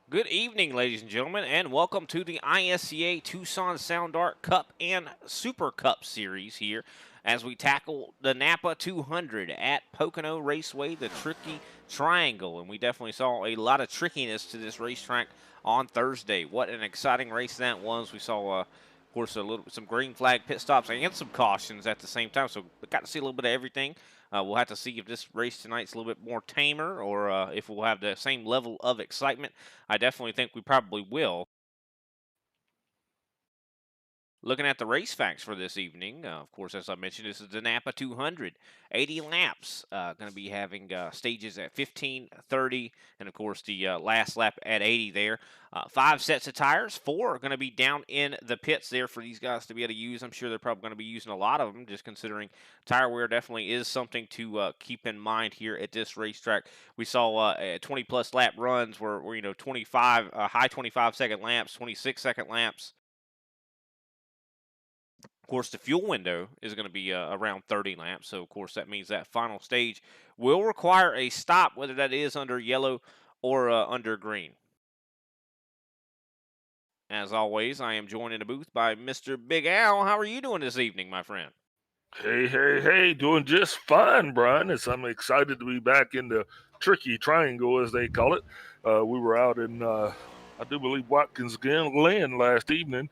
Good evening, ladies and gentlemen, and welcome to the ISCA Tucson Sound Art Cup and Super Cup series here as we tackle the Napa 200 at Pocono Raceway, the Tricky Triangle. And we definitely saw a lot of trickiness to this racetrack on Thursday. What an exciting race that was. We saw, of course, some green flag pit stops and some cautions at the same time. So we got to see a little bit of everything. We'll have to see if this race tonight's a little bit more tamer or if we'll have the same level of excitement. I definitely think we probably will. Looking at the race facts for this evening, of course, as I mentioned, this is the Napa 200. 80 laps. Going to be having stages at 15, 30, and of course the last lap at 80 there. 5 sets of tires. 4 are going to be down in the pits there for these guys to be able to use. I'm sure they're probably going to be using a lot of them, just considering tire wear definitely is something to keep in mind here at this racetrack. We saw 20 plus lap runs where 25 high 25-second laps, 26-second laps. Of course, the fuel window is going to be around 30 laps. So, of course, that means that final stage will require a stop, whether that is under yellow or under green. As always, I am joined in the booth by Mr. Big Al. How are you doing this evening, my friend? Hey, doing just fine, Brian. As I'm excited to be back in the tricky triangle, as they call it. We were out in, I do believe, Watkins Glen last evening.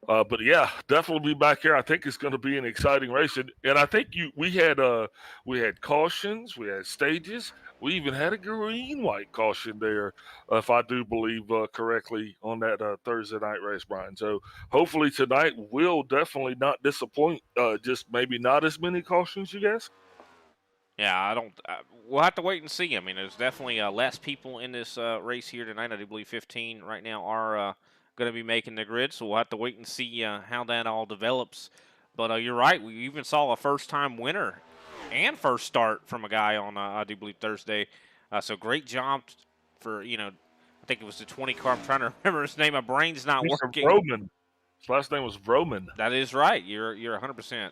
But yeah, definitely be back here. I think it's going to be an exciting race, and I think we had cautions, we had stages, we even had a green white caution there, if I do believe correctly on that Thursday night race, Brian. So hopefully tonight will definitely not disappoint. Just maybe not as many cautions, you guys. Yeah, I don't. We'll have to wait and see. I mean, there's definitely less people in this race here tonight. I do believe 15 right now are going to be making the grid, so we'll have to wait and see how that all develops. But you're right. We even saw a first-time winner and first start from a guy on I do believe Thursday. So great job for I think it was the 20 car. I'm trying to remember his name. My brain's not Mr. working. Vroman. His last name was Vroman. That is right. You're 100%.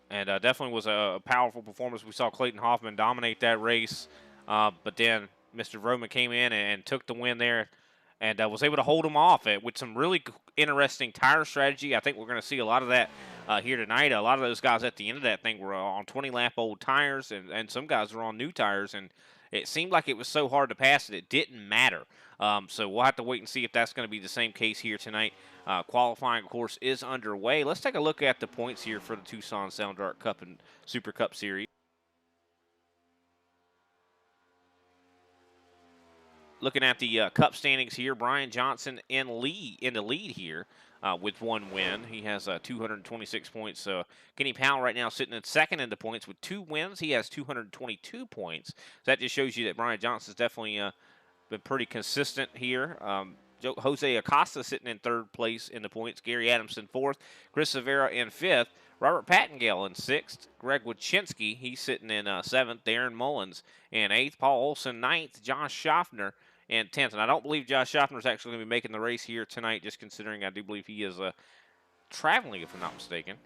And definitely was a powerful performance. We saw Clayton Hoffman dominate that race, but then Mr. Roman came in and took the win there, and was able to hold him off with some really interesting tire strategy. I think we're going to see a lot of that here tonight. A lot of those guys at the end of that thing were on 20 lap old tires, and some guys were on new tires, and it seemed like it was so hard to pass that it didn't matter. So we'll have to wait and see if that's going to be the same case here tonight. Qualifying, of course, is underway. Let's take a look at the points here for the Tucson Sound Art Cup and Super Cup Series. Looking at the Cup standings here, Brian Johnson in the lead here with 1 win. He has 226 points. Kenny Powell right now sitting in second in the points with 2 wins. He has 222 points. So that just shows you that Brian Johnson's definitely been pretty consistent here. Jose Acosta sitting in third place in the points. Gary Adamson fourth. Chris Severa in fifth. Robert Pattengale in sixth. Greg Wachinski, he's sitting in seventh. Darren Mullins in eighth. Paul Olson ninth. Josh Schaffner in 10th. And I don't believe Josh Schaffner is actually going to be making the race here tonight, just considering I do believe he is traveling, if I'm not mistaken.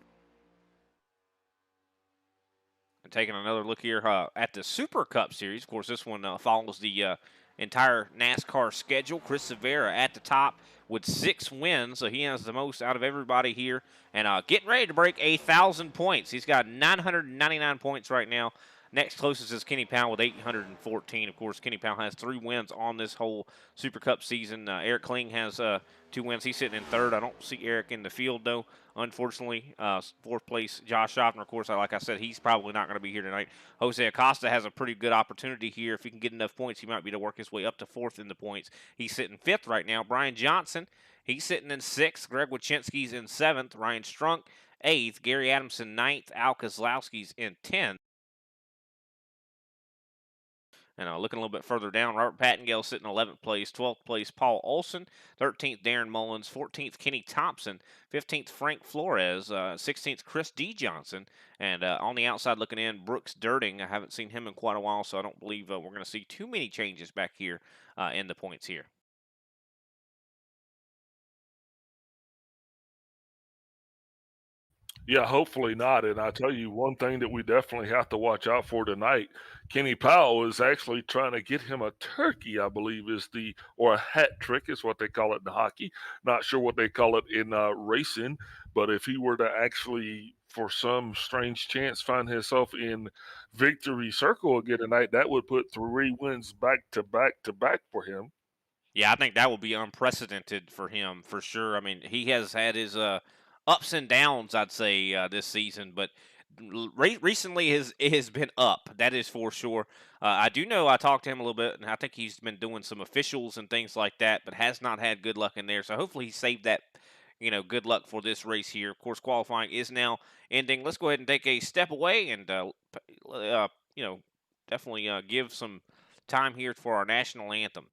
And taking another look here at the Super Cup Series. Of course, this one follows the entire NASCAR schedule. Chris Severa at the top with 6 wins, so he has the most out of everybody here. And getting ready to break 1,000 points. He's got 999 points right now. Next closest is Kenny Powell with 814. Of course, Kenny Powell has 3 wins on this whole Super Cup season. Eric Kling has 2 wins. He's sitting in third. I don't see Eric in the field, though. Unfortunately, fourth place, Josh Schaffner. Of course, like I said, he's probably not going to be here tonight. Jose Acosta has a pretty good opportunity here. If he can get enough points, he might be able to work his way up to fourth in the points. He's sitting fifth right now. Brian Johnson, he's sitting in sixth. Greg Wachinski's in seventh. Ryan Strunk, eighth. Gary Adamson, ninth. Al Kozlowski's in 10th. And looking a little bit further down, Robert Pattengale sitting 11th place, 12th place, Paul Olson, 13th, Darren Mullins, 14th, Kenny Thompson, 15th, Frank Flores, 16th, Chris D. Johnson, and on the outside looking in, Brooks Dirting. I haven't seen him in quite a while, so I don't believe we're going to see too many changes back here in the points here. Yeah, hopefully not. And I tell you one thing that we definitely have to watch out for tonight. Kenny Powell is actually trying to get him a turkey, I believe is the or a hat trick is what they call it in hockey. Not sure what they call it in racing, but if he were to actually, for some strange chance, find himself in victory circle again tonight, that would put 3 wins back to back to back for him. Yeah, I think that will be unprecedented for him for sure. I mean, he has had his ups and downs, I'd say, this season, but recently it has been up. That is for sure. I do know I talked to him a little bit, and I think he's been doing some officials and things like that, but has not had good luck in there. So hopefully he saved that, good luck for this race here. Of course, qualifying is now ending. Let's go ahead and take a step away and, uh, you know, definitely give some time here for our national anthem.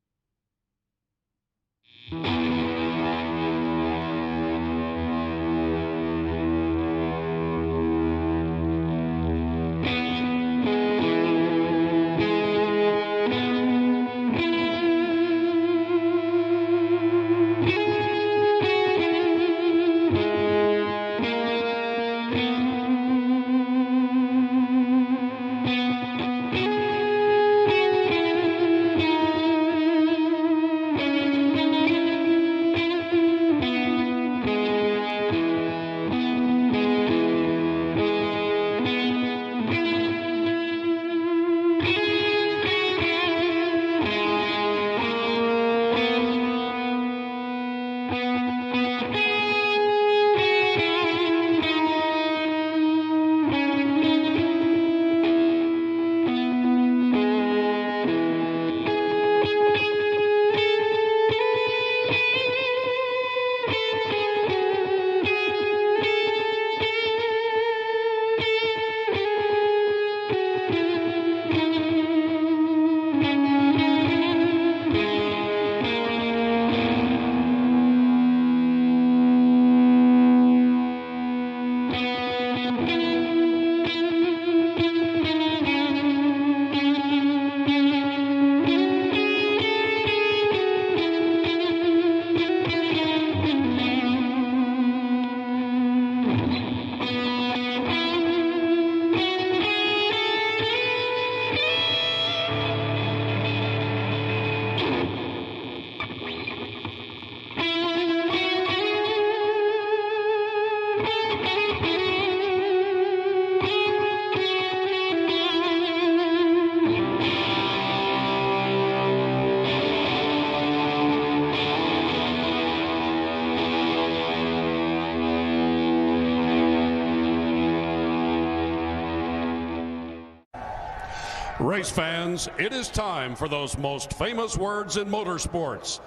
Race fans, it is time for those most famous words in motorsports.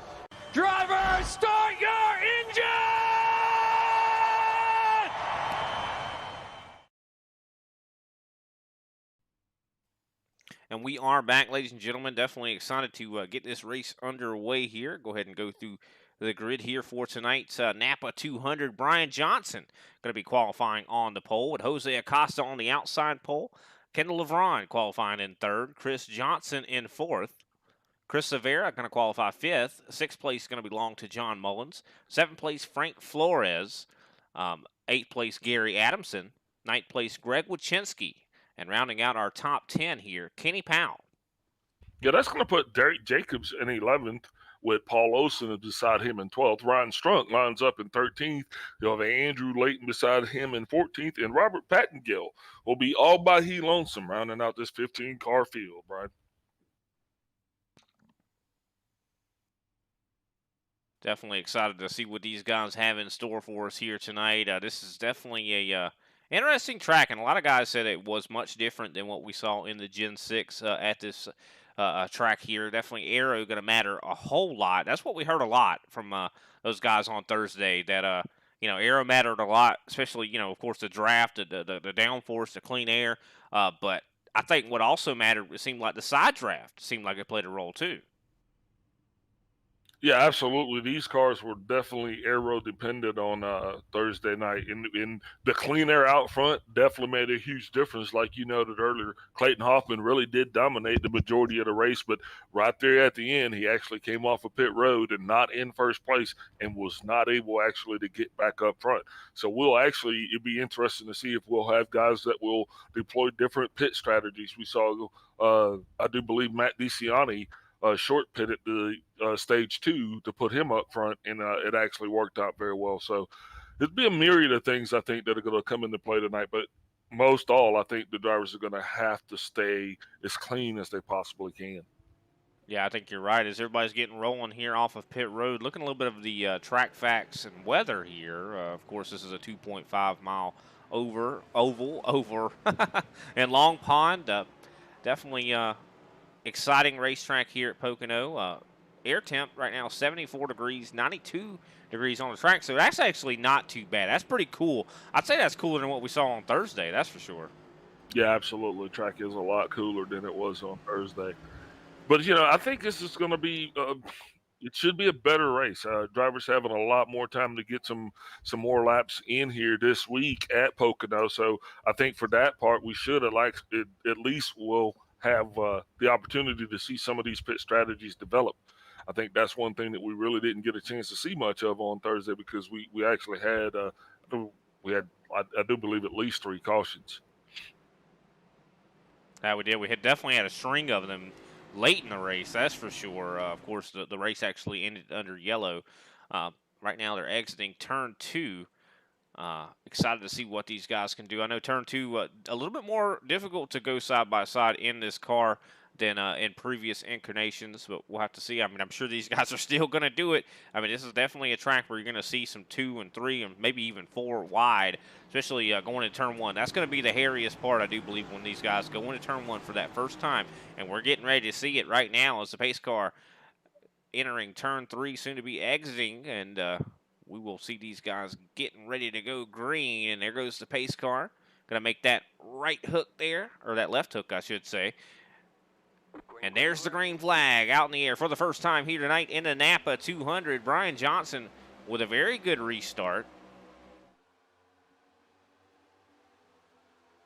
Driver, start your engine! And we are back, ladies and gentlemen. Definitely excited to get this race underway here. Go ahead and go through the grid here for tonight's Napa 200. Brian Johnson going to be qualifying on the pole with Jose Acosta on the outside pole. Kendall LeVron qualifying in third. Chris Johnson in fourth. Chris Severa going to qualify fifth. Sixth place going to belong to John Mullins. Seventh place, Frank Flores. Eighth place, Gary Adamson. Ninth place, Greg Wachinski. And rounding out our top 10 here, Kenny Powell. Yeah, that's going to put Derek Jacobs in 11th with Paul Olson beside him in 12th. Ryan Strunk lines up in 13th. You'll have Andrew Layton beside him in 14th. And Robert Pattengill will be all by he lonesome rounding out this 15-car field, Brian. Definitely excited to see what these guys have in store for us here tonight. This is definitely a interesting track, and a lot of guys said it was much different than what we saw in the Gen 6 at this track here. Definitely aero going to matter a whole lot. That's what we heard a lot from those guys on Thursday, that aero mattered a lot, especially, of course, the draft, the downforce, the clean air. But I think what also mattered, it seemed like the side draft seemed like it played a role too. Yeah, absolutely. These cars were definitely aero dependent on Thursday night, and the clean air out front definitely made a huge difference. Like you noted earlier, Clayton Hoffman really did dominate the majority of the race, but right there at the end, he actually came off of pit road and not in first place, and was not able actually to get back up front. So it'd be interesting to see if we'll have guys that will deploy different pit strategies. We saw, I do believe Matt DeCiani short pit at the stage 2 to put him up front, and it actually worked out very well. So it'd be a myriad of things I think that are going to come into play tonight, but most all, I think the drivers are going to have to stay as clean as they possibly can. Yeah, I think you're right. As everybody's getting rolling here off of pit road, looking a little bit of the track facts and weather here. Of course, this is a 2.5 mile oval over in Long Pond. Definitely exciting racetrack here at Pocono. Air temp right now 74 degrees, 92 degrees on the track, so that's actually not too bad. That's pretty cool. I'd say that's cooler than what we saw on Thursday. That's for sure. Yeah, absolutely. The track is a lot cooler than it was on Thursday. But, I think this is going to be it should be a better race. Drivers having a lot more time to get some more laps in here this week at Pocono. So I think for that part, we should at least will have the opportunity to see some of these pit strategies develop. I think that's one thing that we really didn't get a chance to see much of on Thursday, because we actually had I do believe at least 3 cautions. We did. We had definitely had a string of them late in the race, that's for sure. Of course, the race actually ended under yellow. Right now, they're exiting turn 2. Excited to see what these guys can do. I know turn 2 a little bit more difficult to go side by side in this car than in previous incarnations, but we'll have to see. I mean, I'm sure these guys are still going to do it. I mean, this is definitely a track where you're going to see some 2 and 3 and maybe even 4 wide, especially going into turn 1. That's going to be the hairiest part, I do believe, when these guys go into turn 1 for that first time, and we're getting ready to see it right now as the pace car entering turn 3, soon to be exiting, and we will see these guys getting ready to go green, and there goes the pace car. Going to make that right hook there, or that left hook, I should say. And there's the green flag out in the air for the first time here tonight in the Napa 200. Brian Johnson with a very good restart.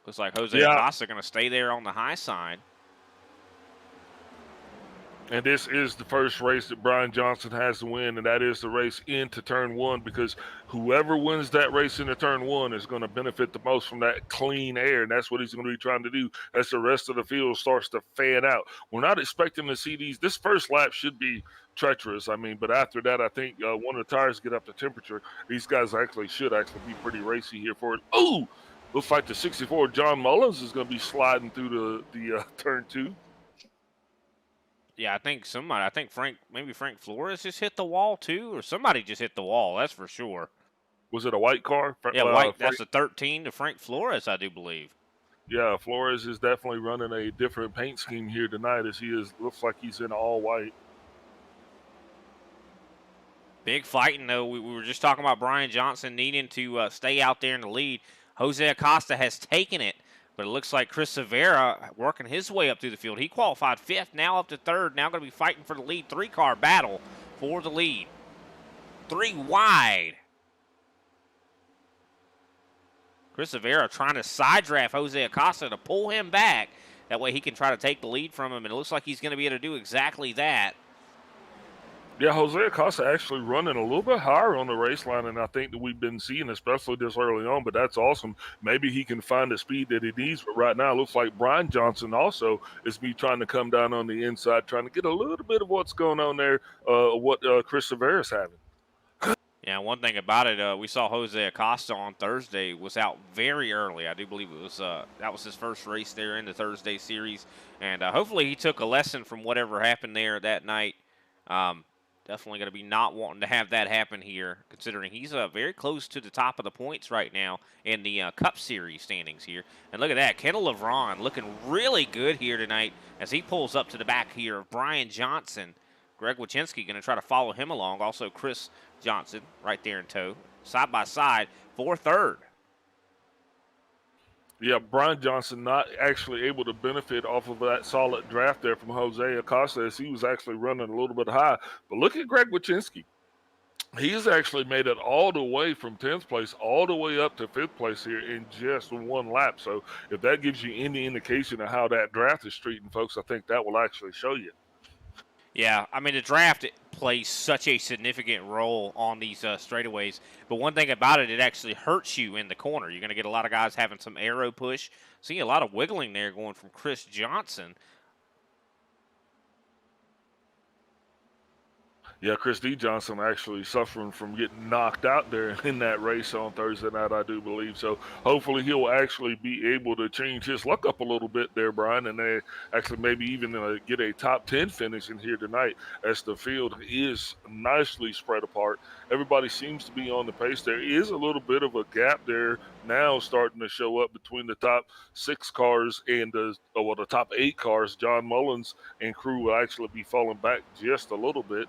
Looks like Jose Acosta going to stay there on the high side. And this is the first race that Brian Johnson has to win, and that is the race into turn 1, because whoever wins that race into turn 1 is going to benefit the most from that clean air, and that's what he's going to be trying to do as the rest of the field starts to fan out. We're not expecting to see these. This first lap should be treacherous, but after that, I think when the tires get up to temperature, these guys should be pretty racy here for it. Oh, looks like the 64 John Mullins is going to be sliding through the turn 2. Yeah, I think Frank Flores just hit the wall too, or somebody just hit the wall, that's for sure. Was it a white car? Yeah, white. That's a 13 to Frank Flores, I do believe. Yeah, Flores is definitely running a different paint scheme here tonight, as looks like he's in all white. Big fighting, though. We were just talking about Brian Johnson needing to stay out there in the lead. Jose Acosta has taken it, but it looks like Chris Severa working his way up through the field. He qualified 5th, now up to 3rd, now going to be fighting for the lead. 3-car battle for the lead. 3 wide. Chris Severa trying to side draft Jose Acosta to pull him back. That way he can try to take the lead from him, and it looks like he's going to be able to do exactly that. Yeah, Jose Acosta actually running a little bit higher on the race line than I think that we've been seeing, especially this early on, but that's awesome. Maybe he can find the speed that he needs, but right now it looks like Brian Johnson also is trying to come down on the inside, trying to get a little bit of what's going on there, what Chris Severa's having. Yeah, one thing about it, we saw Jose Acosta on Thursday was out very early. I do believe it was that was his first race there in the Thursday series, and hopefully he took a lesson from whatever happened there that night. Definitely going to be not wanting to have that happen here, considering he's very close to the top of the points right now in the Cup Series standings here. And look at that, Kendall LeVron looking really good here tonight as he pulls up to the back here of Brian Johnson. Greg Wachinski going to try to follow him along. Also Chris Johnson right there in tow, side by side for 3rd. Yeah, Brian Johnson not actually able to benefit off of that solid draft there from Jose Acosta as he was actually running a little bit high. But look at Greg Wychinski. He's actually made it all the way from 10th place all the way up to 5th place here in just one lap. So if that gives you any indication of how that draft is treating folks, I think that will actually show you. Yeah, I mean the draft plays such a significant role on these straightaways. But one thing about it, it actually hurts you in the corner. You're going to get a lot of guys having some arrow push. Seeing a lot of wiggling there going from Chris Johnson. Yeah, Chris D. Johnson actually suffering from getting knocked out there in that race on Thursday night, I do believe. So hopefully he'll actually be able to change his luck up a little bit there, Brian, and they actually maybe even get a top 10 finish in here tonight as the field is nicely spread apart. Everybody seems to be on the pace. There is a little bit of a gap there now starting to show up between the top 6 cars and the top 8 cars. John Mullins and crew will actually be falling back just a little bit.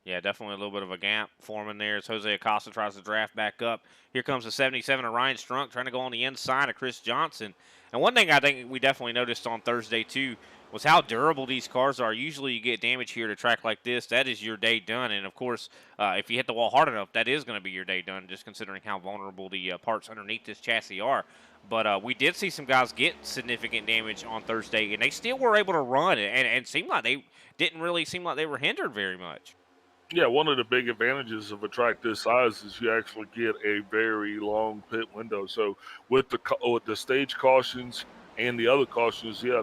Yeah, definitely a little bit of a gap forming there as Jose Acosta tries to draft back up. Here comes the 77 of Ryan Strunk trying to go on the inside of Chris Johnson. And one thing I think we definitely noticed on Thursday, too, was how durable these cars are. Usually you get damage here at a track like this, that is your day done. And, of course, if you hit the wall hard enough, that is going to be your day done, just considering how vulnerable the parts underneath this chassis are. But we did see some guys get significant damage on Thursday, and they still were able to run, and seemed like they didn't really seem like they were hindered very much. Yeah, one of the big advantages of a track this size is you actually get a very long pit window. So with the stage cautions and the other cautions, yeah,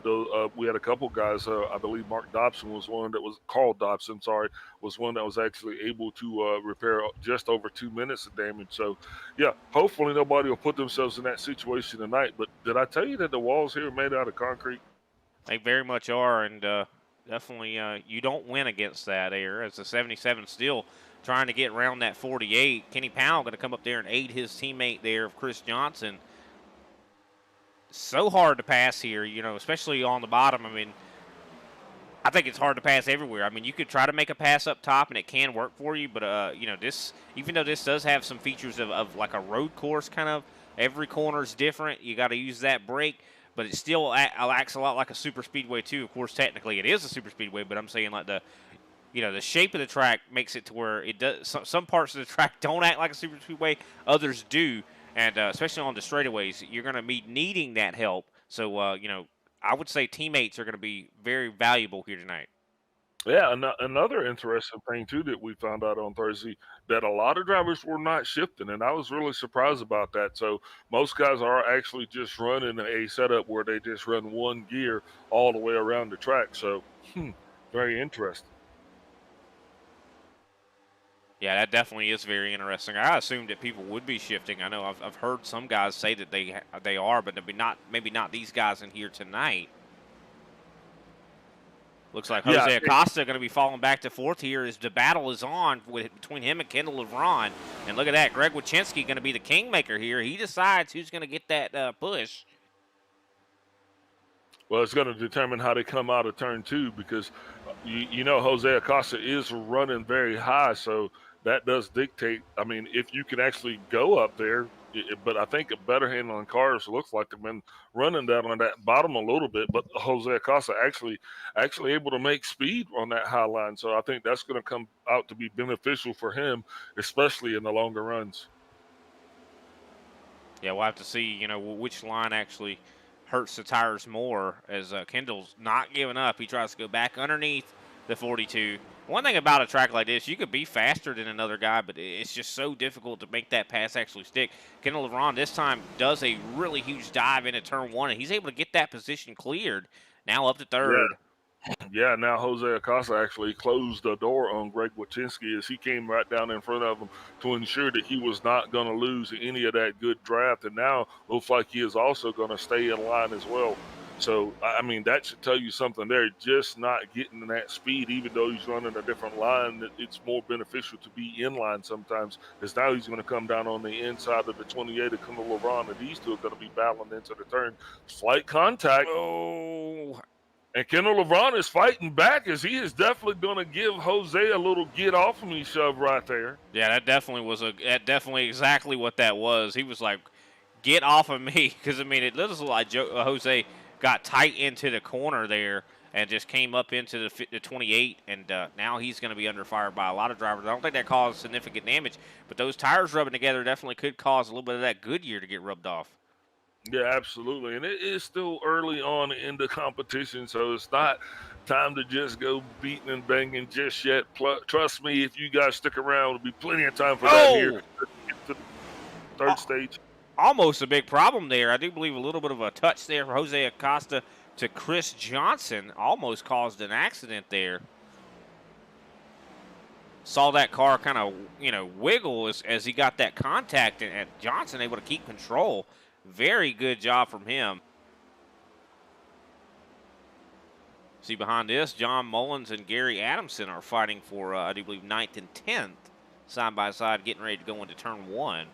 we had a couple guys. I believe Mark Dobson was one that was Carl Dobson. Sorry, was one that was actually able to repair just over 2 minutes of damage. So yeah, hopefully nobody will put themselves in that situation tonight. But did I tell you that the walls here are made out of concrete? They very much are, and definitely you don't win against that air. As the 77 still trying to get around that 48. Kenny Powell going to come up there and aid his teammate there, Chris Johnson. So hard to pass here, especially on the bottom. I mean, I think it's hard to pass everywhere. I mean, you could try to make a pass up top, and it can work for you. But this, even though this does have some features of like a road course kind of, every corner is different. You got to use that brake, but it still acts a lot like a super speedway too. Of course, technically it is a super speedway, but I'm saying like the shape of the track makes it to where it does. Some parts of the track don't act like a super speedway, others do, and especially on the straightaways, you're going to be needing that help. So I would say teammates are going to be very valuable here tonight. Yeah, another interesting thing too that we found out on Thursday that a lot of drivers were not shifting, and I was really surprised about that. So most guys are actually just running a setup where they just run one gear all the way around the track. So, very interesting. Yeah, that definitely is very interesting. I assumed that people would be shifting. I know I've heard some guys say that they are, but maybe not these guys in here tonight. Looks like Jose Acosta going to be falling back to fourth here as the battle is on between him and Kendall LeBron. And look at that, Greg Wychinski going to be the kingmaker here. He decides who's going to get that push. Well, it's going to determine how they come out of turn two because, Jose Acosta is running very high, so that does dictate. I mean, if you can actually go up there, but I think a better handling cars looks like they've been running down on that bottom a little bit. But Jose Acosta actually able to make speed on that high line, so I think that's going to come out to be beneficial for him, especially in the longer runs. Yeah, we'll have to see, which line actually hurts the tires more as Kendall's not giving up. He tries to go back underneath the 42. One thing about a track like this, you could be faster than another guy, but it's just so difficult to make that pass actually stick. Kendall LeBron this time does a really huge dive into turn one, and he's able to get that position cleared. Now up to third. Yeah, now Jose Acosta actually closed the door on Greg Wychinski as he came right down in front of him to ensure that he was not going to lose any of that good draft. And now looks like he is also going to stay in line as well. So, I mean, that should tell you something there. Just not getting that speed, even though he's running a different line, it's more beneficial to be in line sometimes because now he's going to come down on the inside of the 28 of Kendall LeBron, and these two are going to be battling into the turn. Slight contact. Oh, And Kendall LeBron is fighting back, as he is definitely going to give Jose a little get off of me shove right there. Yeah, that definitely exactly what that was. He was like, "Get off of me," because I mean, it looks like Jose got tight into the corner there and just came up into the 28, and now he's going to be under fire by a lot of drivers. I don't think that caused significant damage, but those tires rubbing together definitely could cause a little bit of that Goodyear to get rubbed off. Yeah, absolutely. And it is still early on in the competition, so it's not time to just go beating and banging just yet. Trust me, if you guys stick around, there'll be plenty of time for that here Oh! to get to the third stage. Almost a big problem there. I do believe a little bit of a touch there for Jose Acosta to Chris Johnson almost caused an accident there. Saw that car kind of, wiggle as he got that contact, and Johnson able to keep control. Very good job from him. See, behind this, John Mullins and Gary Adamson are fighting for, I do believe, 9th and 10th, side by side, getting ready to go into turn 1.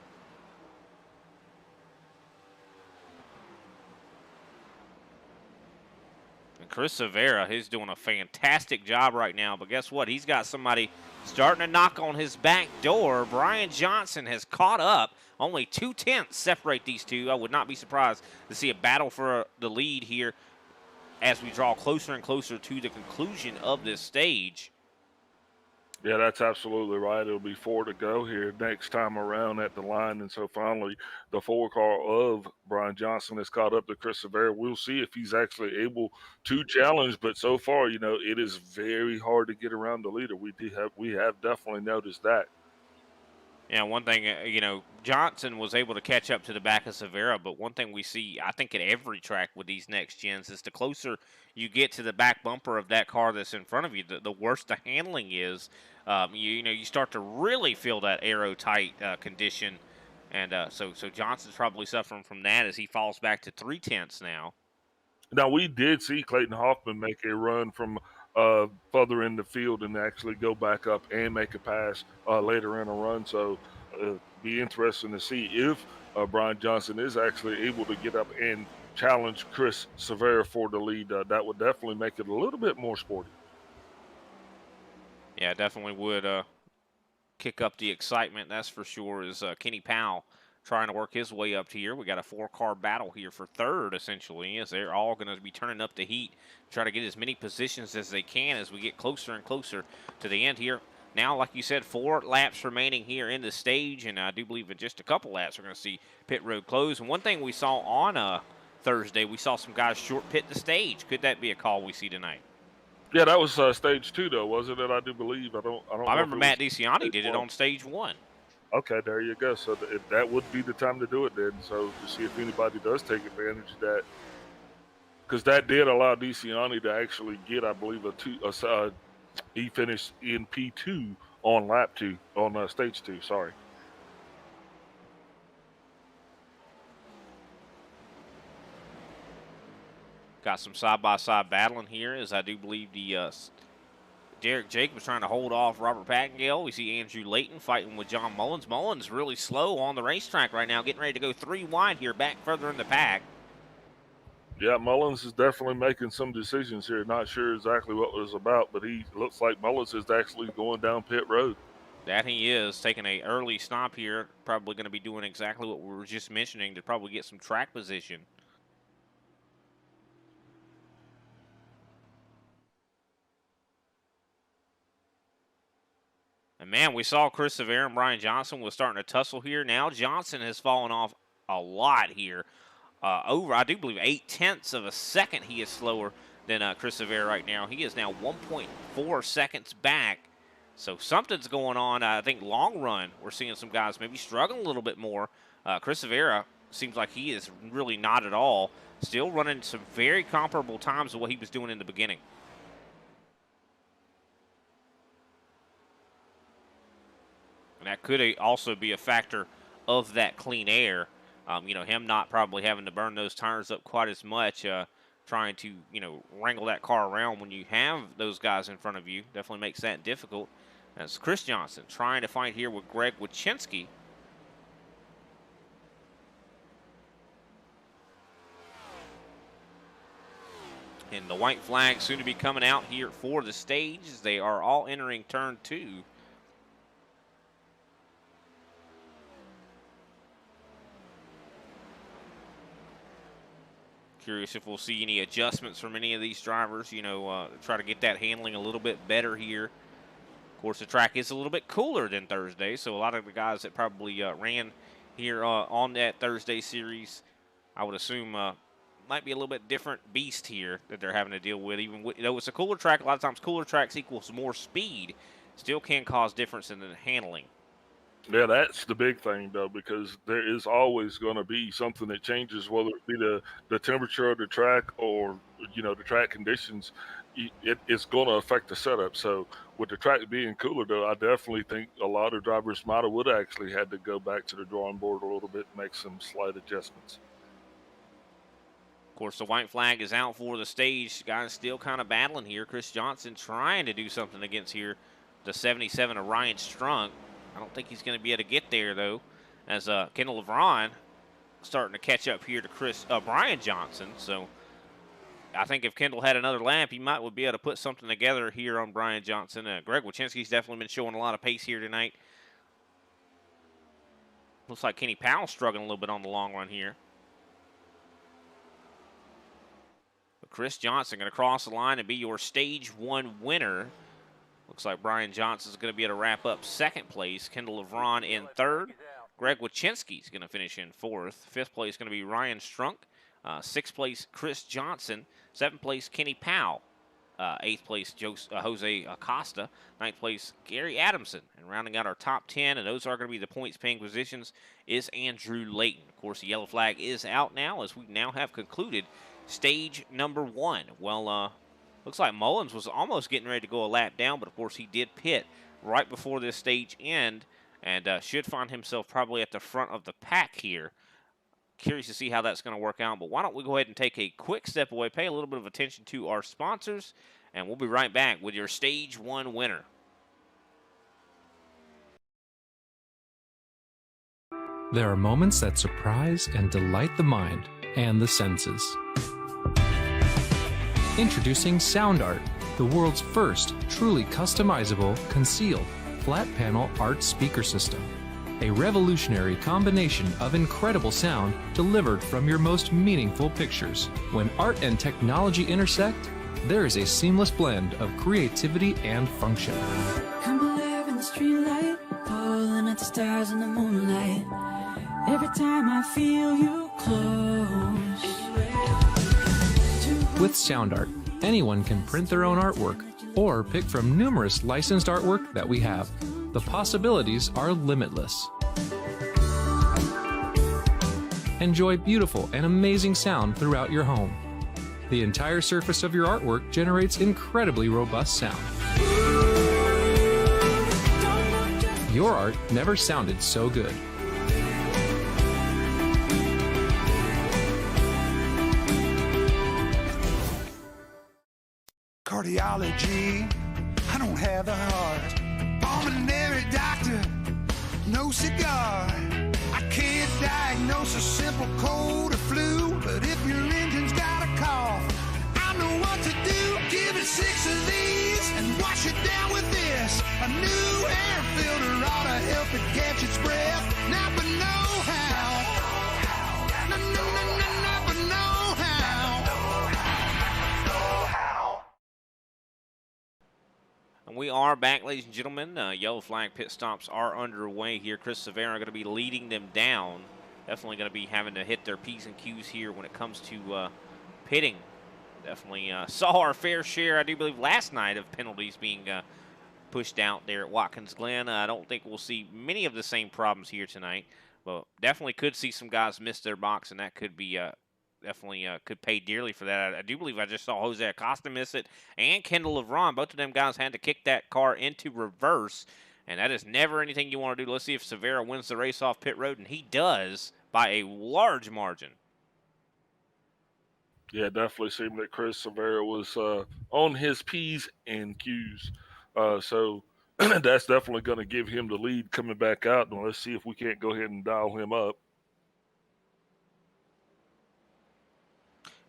And Chris Severa, he's doing a fantastic job right now, but guess what? He's got somebody starting to knock on his back door. Brian Johnson has caught up. Only 2/10 separate these two. I would not be surprised to see a battle for the lead here as we draw closer and closer to the conclusion of this stage. Yeah, that's absolutely right. It'll be 4 to go here next time around at the line. And so finally, the 4 car of Brian Johnson has caught up to Chris Severa. We'll see if he's actually able to challenge. But so far, it is very hard to get around the leader. We have definitely noticed that. Yeah, one thing, Johnson was able to catch up to the back of Severa, but one thing we see, I think, at every track with these next gens is the closer you get to the back bumper of that car that's in front of you, the worse the handling is. You start to really feel that aero-tight condition, and so Johnson's probably suffering from that as he falls back to 3/10 now. Now, we did see Clayton Hoffman make a run from further in the field and actually go back up and make a pass later in a run. So be interesting to see if Brian Johnson is actually able to get up and challenge Chris Severa for the lead. That would definitely make it a little bit more sporty. Yeah, definitely would kick up the excitement, that's for sure, is Kenny Powell trying to work his way up to here. We got a 4-car battle here for third, essentially, as they're all going to be turning up the heat, try to get as many positions as they can as we get closer and closer to the end here. Now, like you said, 4 laps remaining here in the stage, and I do believe in just a couple laps we're going to see pit road close. And one thing we saw on Thursday, we saw some guys short pit the stage. Could that be a call we see tonight? Yeah, that was stage 2, though, wasn't it? I do believe. I remember Matt DeCiani did it on stage 1. Okay, there you go. So that would be the time to do it then. So to see if anybody does take advantage of that, because that did allow DeCiani to actually get, I believe, he finished in P2 on lap 2 on stage 2. Sorry. Got some side-by-side battling here, as I do believe the Derek Jacobs trying to hold off Robert Pattengale. We see Andrew Layton fighting with John Mullins. Mullins really slow on the racetrack right now, getting ready to go 3 wide here, back further in the pack. Yeah, Mullins is definitely making some decisions here. Not sure exactly what it was about, but he looks like Mullins is actually going down pit road. That he is, taking an early stop here. Probably going to be doing exactly what we were just mentioning to probably get some track position. And, man, we saw Chris Severa and Brian Johnson was starting to tussle here. Now Johnson has fallen off a lot here. Over, I do believe, 0.8 of a second he is slower than Chris Severa right now. He is now 1.4 seconds back. So something's going on. I think long run, we're seeing some guys maybe struggling a little bit more. Chris Severa seems like he is really not at all. Still running some very comparable times to what he was doing in the beginning. And that could also be a factor of that clean air. Him not probably having to burn those tires up quite as much, trying to, wrangle that car around when you have those guys in front of you. Definitely makes that difficult. That's Chris Johnson trying to fight here with Greg Wachinski. And the white flag soon to be coming out here for the stage as they are all entering turn 2. Curious if we'll see any adjustments from any of these drivers, try to get that handling a little bit better here. Of course, the track is a little bit cooler than Thursday, so a lot of the guys that probably ran here on that Thursday series, I would assume might be a little bit different beast here that they're having to deal with. Even though it's a cooler track, a lot of times cooler tracks equals more speed, still can cause difference in the handling. Yeah, that's the big thing, though, because there is always going to be something that changes, whether it be the temperature of the track or, the track conditions. It's going to affect the setup. So with the track being cooler, though, I definitely think a lot of drivers might have would actually had to go back to the drawing board a little bit, make some slight adjustments. Of course, the white flag is out for the stage. Guys still kind of battling here. Chris Johnson trying to do something against here the 77 of Ryan Strunk. I don't think he's going to be able to get there, though, as Kendall LeBron starting to catch up here to Brian Johnson. So I think if Kendall had another lap, he might would be able to put something together here on Brian Johnson. Greg Wachinski's definitely been showing a lot of pace here tonight. Looks like Kenny Powell's struggling a little bit on the long run here. But Chris Johnson going to cross the line and be your Stage 1 winner. Looks like Brian Johnson's going to be able to wrap up second place. Kendall LeBron in third. Greg Wachinski's going to finish in fourth. Fifth place is going to be Ryan Strunk. Sixth place, Chris Johnson. Seventh place, Kenny Powell. Eighth place, Jose Acosta. Ninth place, Gary Adamson. And rounding out our top 10, and those are going to be the points-paying positions, is Andrew Layton. Of course, the yellow flag is out now as we now have concluded stage number 1. Well, looks like Mullins was almost getting ready to go a lap down, but of course he did pit right before this stage end and should find himself probably at the front of the pack here. Curious to see how that's going to work out, but why don't we go ahead and take a quick step away, pay a little bit of attention to our sponsors, and we'll be right back with your Stage 1 winner. There are moments that surprise and delight the mind and the senses. Introducing Sound Art, the world's first truly customizable, concealed, flat panel art speaker system. A revolutionary combination of incredible sound delivered from your most meaningful pictures. When art and technology intersect, there is a seamless blend of creativity and function. Come alive in the streetlight, pulling at the stars in the moonlight. Every time I feel you close. With Sound Art, anyone can print their own artwork or pick from numerous licensed artwork that we have. The possibilities are limitless. Enjoy beautiful and amazing sound throughout your home. The entire surface of your artwork generates incredibly robust sound. Your art never sounded so good. Cardiology, I don't have the heart. Pulmonary doctor, no cigar. I can't diagnose a simple cold or flu, but if your engine's got a cough, I know what to do. Give it 6 of these and wash it down with this. A new air filter ought to help it catch its breath. Napa know-how. Napa know-how. And we are back, ladies and gentlemen. Yellow flag pit stops are underway here. Chris Severa going to be leading them down. Definitely going to be having to hit their P's and Q's here when it comes to pitting. Definitely saw our fair share, I do believe, last night of penalties being pushed out there at Watkins Glen. I don't think we'll see many of the same problems here tonight, but definitely could see some guys miss their box, and that could be definitely could pay dearly for that. I do believe I just saw Jose Acosta miss it and Kendall LeBron. Both of them guys had to kick that car into reverse, and that is never anything you want to do. Let's see if Severa wins the race off pit road, and he does by a large margin. Yeah, definitely seemed that Chris Severa was on his P's and Q's. So that's definitely going to give him the lead coming back out. And let's see if we can't go ahead and dial him up.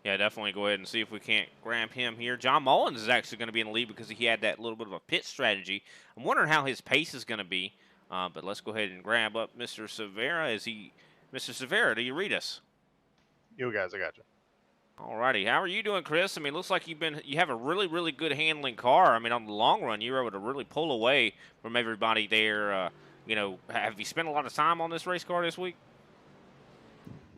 Yeah, definitely go ahead and see if we can't grab him here. John Mullins is actually going to be in the lead because he had that little bit of a pit strategy. I'm wondering how his pace is going to be. But let's go ahead and grab up Mr. Severa. Mr. Severa, do you read us? You guys, I got you. Alrighty, how are you doing, Chris? I mean, it looks like you have a really, really good handling car. I mean, on the long run, you were able to really pull away from everybody there. Have you spent a lot of time on this race car this week?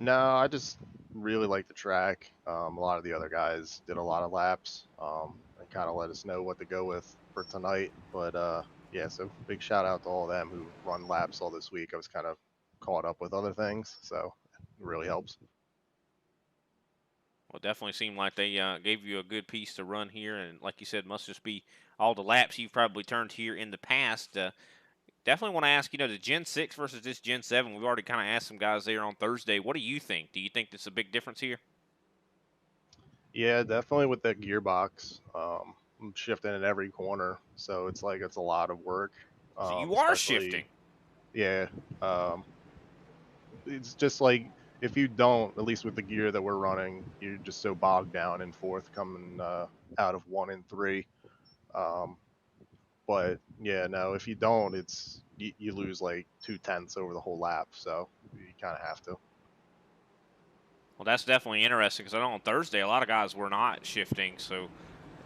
No, I just really like the track. A lot of the other guys did a lot of laps and kind of let us know what to go with for tonight. But yeah, so big shout out to all of them who run laps all this week. I was kind of caught up with other things, so it really helps. Well, it definitely seemed like they gave you a good piece to run here, and like you said, must just be all the laps you've probably turned here in the past. Definitely want to ask, the Gen 6 versus this Gen 7. We've already kind of asked some guys there on Thursday. What do you think? Do you think there's a big difference here? Yeah, definitely with that gearbox. I'm shifting at every corner, so it's a lot of work. So you are shifting. Yeah. It's just like if you don't, at least with the gear that we're running, you're just so bogged down in fourth coming out of 1 and 3. But yeah, no, if you don't, you lose like 2/10 over the whole lap, so you kind of have to. Well, that's definitely interesting because I know on Thursday a lot of guys were not shifting. So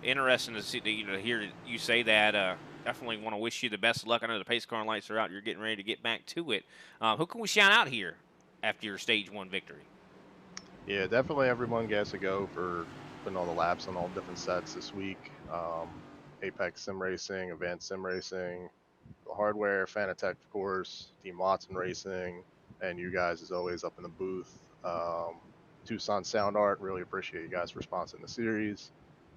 interesting to see to hear you say that. Definitely want to wish you the best of luck. I know the pace car and lights are out. You're getting ready to get back to it. Who can we shout out here after your stage 1 victory? Yeah, definitely everyone gets a go for putting all the laps on all different sets this week. Apex Sim Racing, Advanced Sim Racing, the hardware, Fanatec, of course, Team Watson Racing, and you guys as always up in the booth. Tucson Sound Art, really appreciate you guys for sponsoring the series.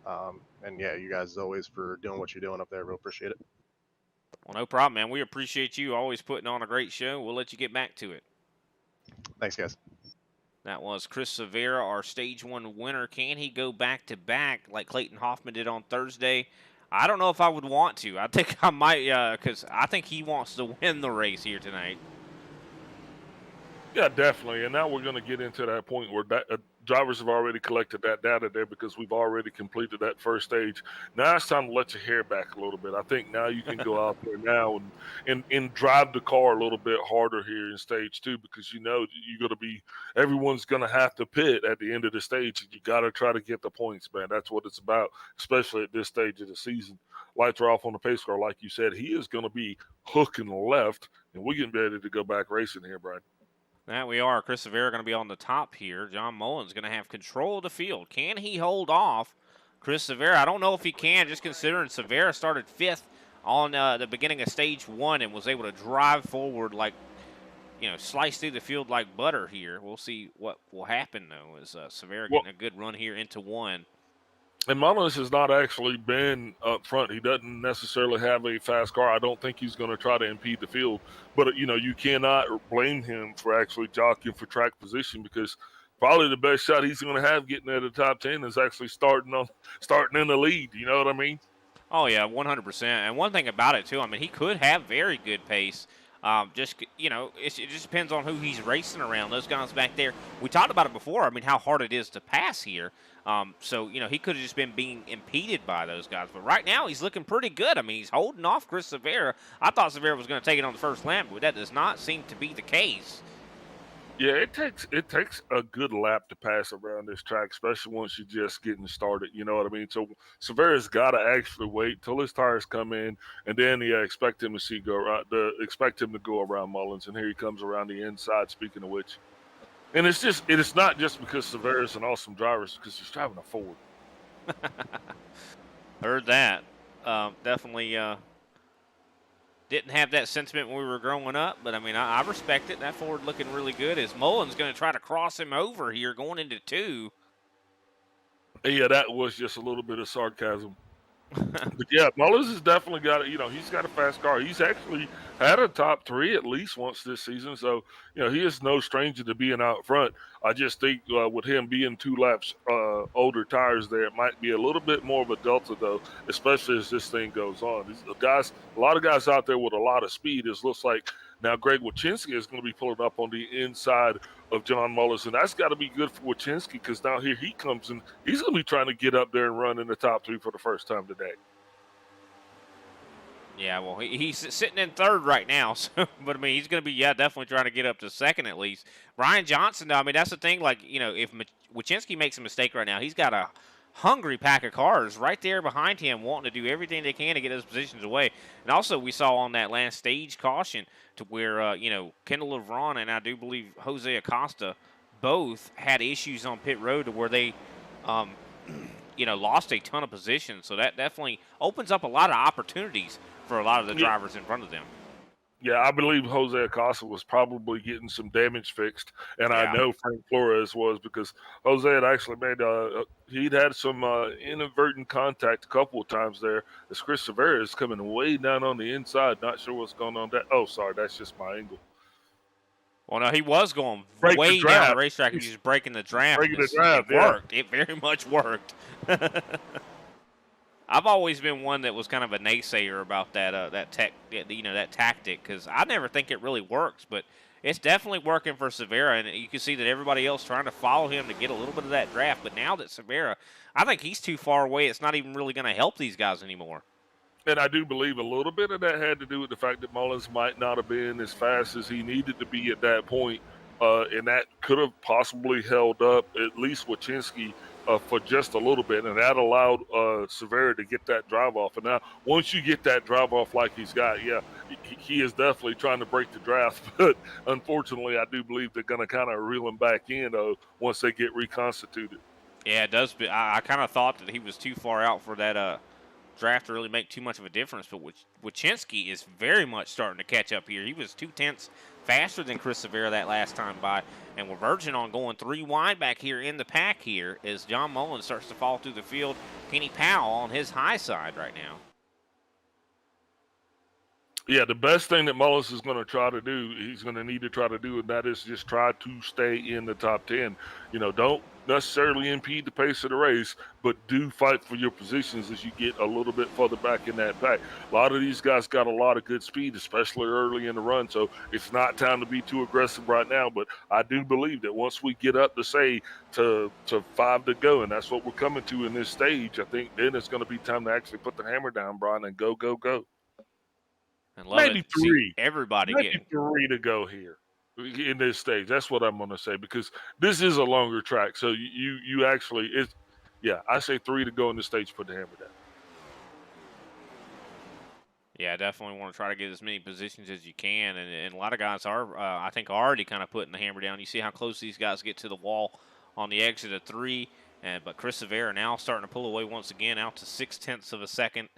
And yeah, you guys as always for doing what you're doing up there. Real appreciate it. Well, no problem, man. We appreciate you always putting on a great show. We'll let you get back to it. Thanks, guys. That was Chris Severa, our stage 1 winner. Can he go back-to-back like Clayton Hoffman did on Thursday? I don't know if I would want to. I think I might because I think he wants to win the race here tonight. Yeah, definitely. And now we're going to get into that point where drivers have already collected that data there because we've already completed that first stage. Now it's time to let your hair back a little bit. I think now you can go out there now and drive the car a little bit harder here in stage 2 because everyone's going to have to pit at the end of the stage. You got to try to get the points, man. That's what it's about, especially at this stage of the season. Lights are off on the pace car. Like you said, he is going to be hooking left, and we're getting ready to go back racing here, Brian. That we are. Chris Severa going to be on the top here. John Mullins going to have control of the field. Can he hold off Chris Severa? I don't know if he can, just considering Severa started 5th on the beginning of stage 1 and was able to drive forward slice through the field like butter here. We'll see what will happen, though, as Severa getting a good run here into 1. And Mullins has not actually been up front. He doesn't necessarily have a fast car. I don't think he's going to try to impede the field. But, you cannot blame him for actually jockeying for track position because probably the best shot he's going to have getting at the top 10 is actually starting in the lead. You know what I mean? Oh, yeah, 100%. And one thing about it, too, I mean, he could have very good pace. It just depends on who he's racing around. Those guys back there, we talked about it before. I mean, how hard it is to pass here. He could have just been being impeded by those guys. But right now, he's looking pretty good. I mean, he's holding off Chris Severa. I thought Severa was going to take it on the first lap, but that does not seem to be the case. Yeah, it takes a good lap to pass around this track, especially once you're just getting started. You know what I mean? So Severa's got to actually wait till his tires come in, and then expect him to go around Mullins, and here he comes around the inside. Speaking of which, and it's not just because Severa's an awesome driver; it's because he's driving a Ford. Heard that. Definitely. Didn't have that sentiment when we were growing up, but I mean, I respect it. That Ford looking really good. As Mullins going to try to cross him over here going into 2. Yeah, that was just a little bit of sarcasm. But yeah, Mullins has definitely got he's got a fast car. He's actually had a top 3 at least once this season. So, he is no stranger to being out front. I just think with him being 2 laps older tires there, it might be a little bit more of a delta, though, especially as this thing goes on. A lot of guys out there with a lot of speed. It looks like now Greg Wachinski is going to be pulling up on the inside of John Mullins, and that's got to be good for Wachinski because now here he comes and he's going to be trying to get up there and run in the top 3 for the first time today. Yeah, well, he's sitting in third right now, so, but I mean, he's going to be, definitely trying to get up to second at least. Brian Johnson, though, I mean, that's the thing. Like, if Wachinski makes a mistake right now, he's got a hungry pack of cars right there behind him, wanting to do everything they can to get those positions away. And also, we saw on that last stage caution to where, Kendall LeVron and I do believe Jose Acosta both had issues on pit road to where they, lost a ton of positions. So that definitely opens up a lot of opportunities for a lot of the drivers in front of them. Yeah, I believe Jose Acosta was probably getting some damage fixed, and I know Frank Flores was because Jose had actually made he'd had some inadvertent contact a couple of times there. As Chris Severa is coming way down on the inside, not sure what's going on. Sorry, that's just my angle. Well, no, he was going way down the racetrack. He was just breaking the draft. It worked. It very much worked. I've always been one that was kind of a naysayer about that tactic because I never think it really works, but it's definitely working for Severa, and you can see that everybody else trying to follow him to get a little bit of that draft. But now that Severa, I think he's too far away. It's not even really going to help these guys anymore. And I do believe a little bit of that had to do with the fact that Mullins might not have been as fast as he needed to be at that point, and that could have possibly held up at least Wachinski for just a little bit, and that allowed Severa to get that drive off. And now, once you get that drive off like he's got, he is definitely trying to break the draft. But unfortunately, I do believe they're going to kind of reel him back in once they get reconstituted. Yeah, it does. I kind of thought that he was too far out for that draft to really make too much of a difference. But Wachinski is very much starting to catch up here. He was 0.2 faster than Chris Severa that last time by, and we're verging on going 3 wide back here in the pack here as John Mullins starts to fall through the field. Kenny Powell on his high side right now. Yeah, the best thing that Mullins is going to try to do, he's going to need to try to do, and that is just try to stay in the top 10. Don't necessarily impede the pace of the race, but do fight for your positions as you get a little bit further back in that pack. A lot of these guys got a lot of good speed, especially early in the run, so it's not time to be too aggressive right now, but I do believe that once we get up to, say, to 5 to go, and that's what we're coming to in this stage, I think then it's going to be time to actually put the hammer down, Brian, and go, go, go. And maybe 3. Everybody getting 3 to go here in this stage. That's what I'm going to say because this is a longer track. So you actually I say 3 to go in the stage. Put the hammer down. Yeah, definitely want to try to get as many positions as you can, and a lot of guys are I think already kind of putting the hammer down. You see how close these guys get to the wall on the exit of 3, but Chris Severa now starting to pull away once again out to 0.6 of a second.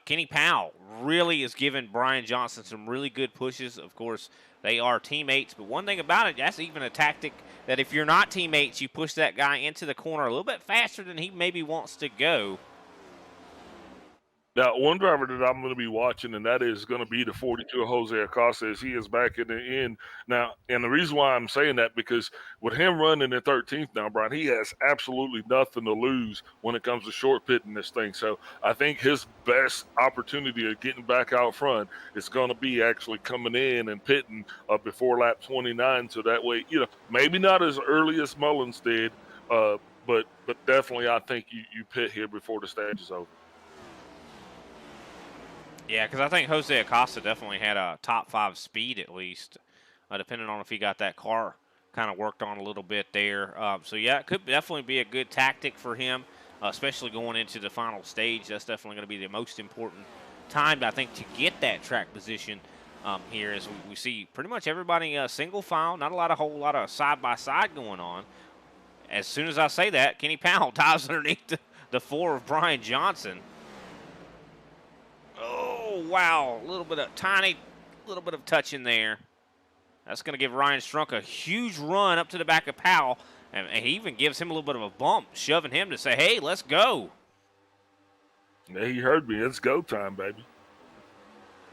Kenny Powell really is giving Brian Johnson some really good pushes. Of course, they are teammates, but one thing about it, that's even a tactic that if you're not teammates, you push that guy into the corner a little bit faster than he maybe wants to go. Now, one driver that I'm going to be watching, and that is going to be the 42 Jose Acosta, as he is back in the end. Now, and the reason why I'm saying that, because with him running in 13th now, Brian, he has absolutely nothing to lose when it comes to short pitting this thing. So I think his best opportunity of getting back out front is going to be actually coming in and pitting before lap 29. So that way, maybe not as early as Mullins did, but definitely I think you pit here before the stage is over. Yeah, because I think Jose Acosta definitely had a top 5 speed at least, depending on if he got that car kind of worked on a little bit there. So, yeah, it could definitely be a good tactic for him, especially going into the final stage. That's definitely going to be the most important time, I think, to get that track position here as we see pretty much everybody single file, not a whole lot of side-by-side going on. As soon as I say that, Kenny Powell dives underneath the 4 of Brian Johnson. Oh, wow. A little bit of touch in there. That's going to give Ryan Strunk a huge run up to the back of Powell. And he even gives him a little bit of a bump, shoving him to say, hey, let's go. Yeah, he heard me. It's go time, baby.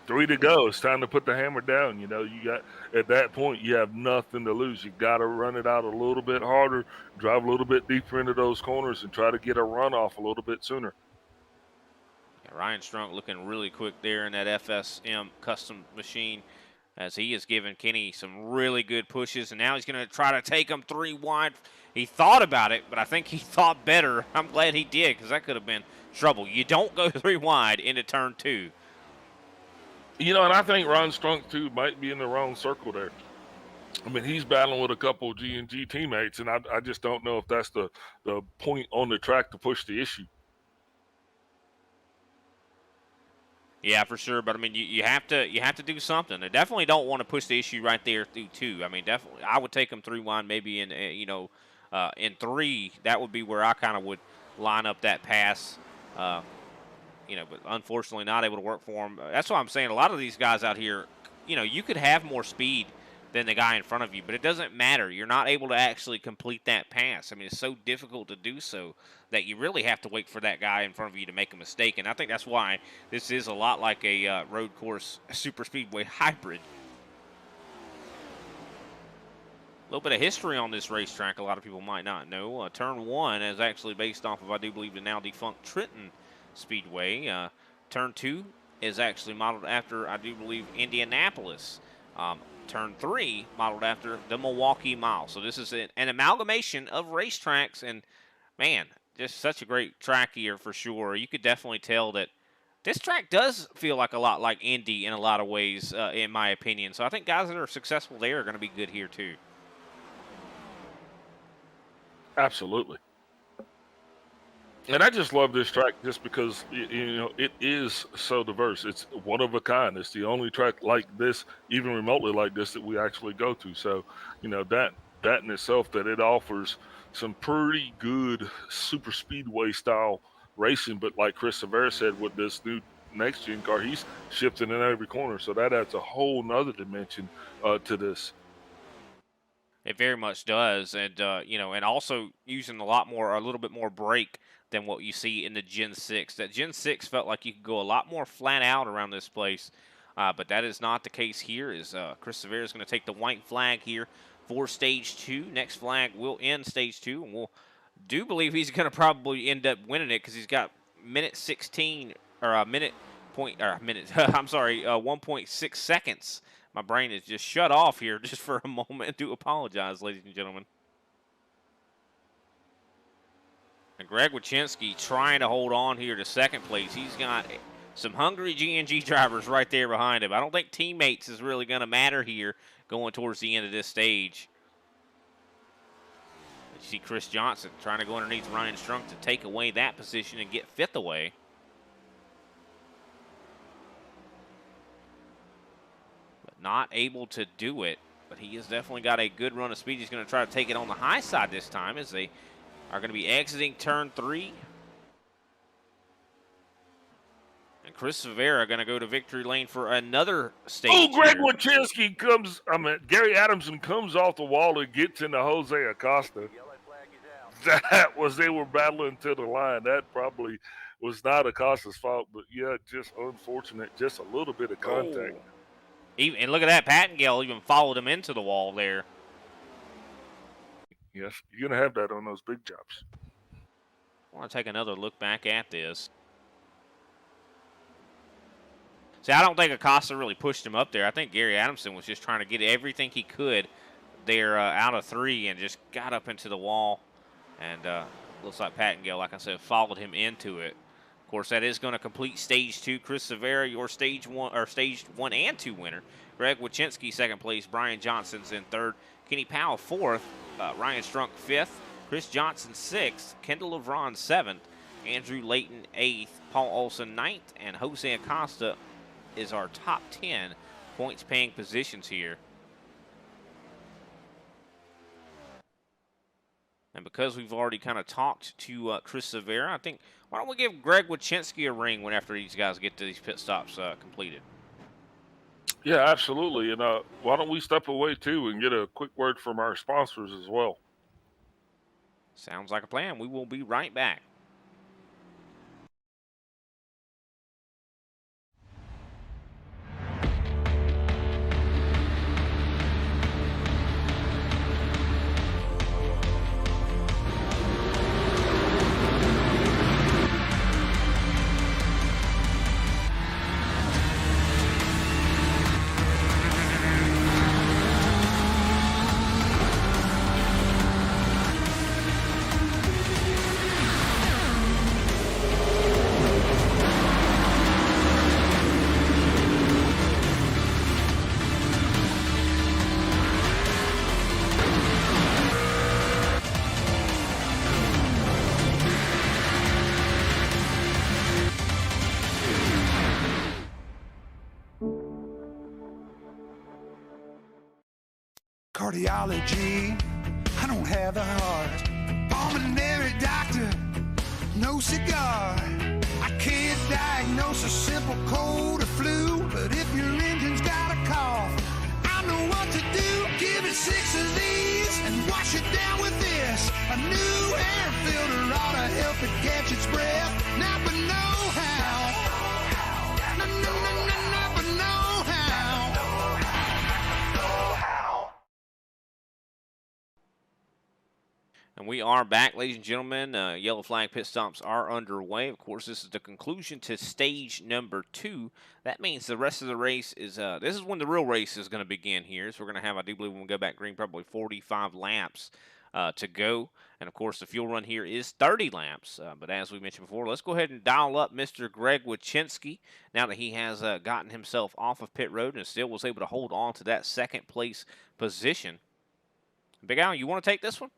3 to go. It's time to put the hammer down. You got at that point, you have nothing to lose. You got to run it out a little bit harder, drive a little bit deeper into those corners, and try to get a run off a little bit sooner. Ryan Strunk looking really quick there in that FSM custom machine. as he has given Kenny some really good pushes, and now he's going to try to take him 3 wide. He thought about it, but I think he thought better. I'm glad he did, because that could have been trouble. You don't go 3 wide into turn 2. You know, and I think Ron Strunk, too, might be in the wrong circle there. I mean, he's battling with a couple of G&G teammates, and I just don't know if that's the point on the track to push the issue. Yeah, for sure. But I mean, you have to do something. They definitely don't want to push the issue right there through 2. I mean, definitely, I would take them 3 wide, maybe in in 3. That would be where I kind of would line up that pass. But unfortunately, not able to work for him. That's why I'm saying a lot of these guys out here, you could have more speed than the guy in front of you, but it doesn't matter. You're not able to actually complete that pass. I mean, it's so difficult to do so that you really have to wait for that guy in front of you to make a mistake, and I think that's why this is a lot like a road course super speedway hybrid. A little bit of history on this racetrack a lot of people might not know. Turn 1 is actually based off of, I do believe, the now defunct Trenton Speedway. Turn 2 is actually modeled after, I do believe, Indianapolis. Turn 3 modeled after the Milwaukee Mile. So this is an amalgamation of racetracks, and man, just such a great track here for sure. You could definitely tell that this track does feel like a lot like Indy in a lot of ways, in my opinion. So I think guys that are successful there are going to be good here too. Absolutely. And I just love this track just because, it is so diverse. It's one of a kind. It's the only track like this, even remotely like this, that we actually go to. So, that in itself, that it offers some pretty good super speedway style racing. But like Chris Severa said, with this new next gen car, he's shifting in every corner. So that adds a whole nother dimension to this. It very much does. And, and also using a little bit more brake than what you see in the Gen 6. That Gen 6 felt like you could go a lot more flat out around this place, but that is not the case here. Chris Severa is going to take the white flag here for Stage 2. Next flag will end Stage 2, and do believe he's going to probably end up winning it because he's got minute 16, or a minute point, or a minute, I'm sorry, 1.6 seconds. My brain is just shut off here just for a moment. I do apologize, ladies and gentlemen. And Greg Wachinski trying to hold on here to second place. He's got some hungry G&G drivers right there behind him. I don't think teammates is really going to matter here going towards the end of this stage. You see Chris Johnson trying to go underneath Ryan Strunk to take away that position and get 5th away. But not able to do it. But he has definitely got a good run of speed. He's going to try to take it on the high side this time as they are going to be exiting turn 3. And Chris Severa going to go to victory lane for another stage. Oh, Greg Wachinski Gary Adamson comes off the wall and gets into Jose Acosta. They were battling to the line. That probably was not Acosta's fault, but yeah, just unfortunate, just a little bit of contact. And look at that, Pattengale even followed him into the wall there. Yes, you're going to have that on those big jobs. I want to take another look back at this. See, I don't think Acosta really pushed him up there. I think Gary Adamson was just trying to get everything he could there out of 3 and just got up into the wall. And looks like Pattengale, like I said, followed him into it. Of course, that is going to complete Stage 2. Chris Severa, your Stage 1 and 2 winner. Greg Wachinski, 2nd place. Brian Johnson's in 3rd. Kenny Powell, 4th. Ryan Strunk, 5th. Chris Johnson, 6th. Kendall LeVron, 7th. Andrew Layton, 8th. Paul Olson, 9th. And Jose Acosta is our top 10 points-paying positions here. And because we've already kind of talked to Chris Severa, I think, why don't we give Greg Wachinski a ring after these guys get to these pit stops completed? Yeah, absolutely. And why don't we step away, too, and get a quick word from our sponsors as well. Sounds like a plan. We will be right back. Cardiology, I don't have a heart. Pulmonary doctor, no cigar. I can't diagnose a simple cold or flu, but if your engine's got a cough, I know what to do. Give it 6 of these and wash it down with this. A new air filter ought to help it catch its breath. Napa know-how. Napa know-how. And we are back, ladies and gentlemen. Yellow flag pit stops are underway. Of course, this is the conclusion to stage number 2. That means the rest of the race is, this is when the real race is going to begin here. So we're going to have, I do believe when we go back green, probably 45 laps to go. And of course, the fuel run here is 30 laps. But as we mentioned before, let's go ahead and dial up Mr. Greg Wachinski now that he has gotten himself off of pit road and still was able to hold on to that second place position. Big Al, you want to take this one?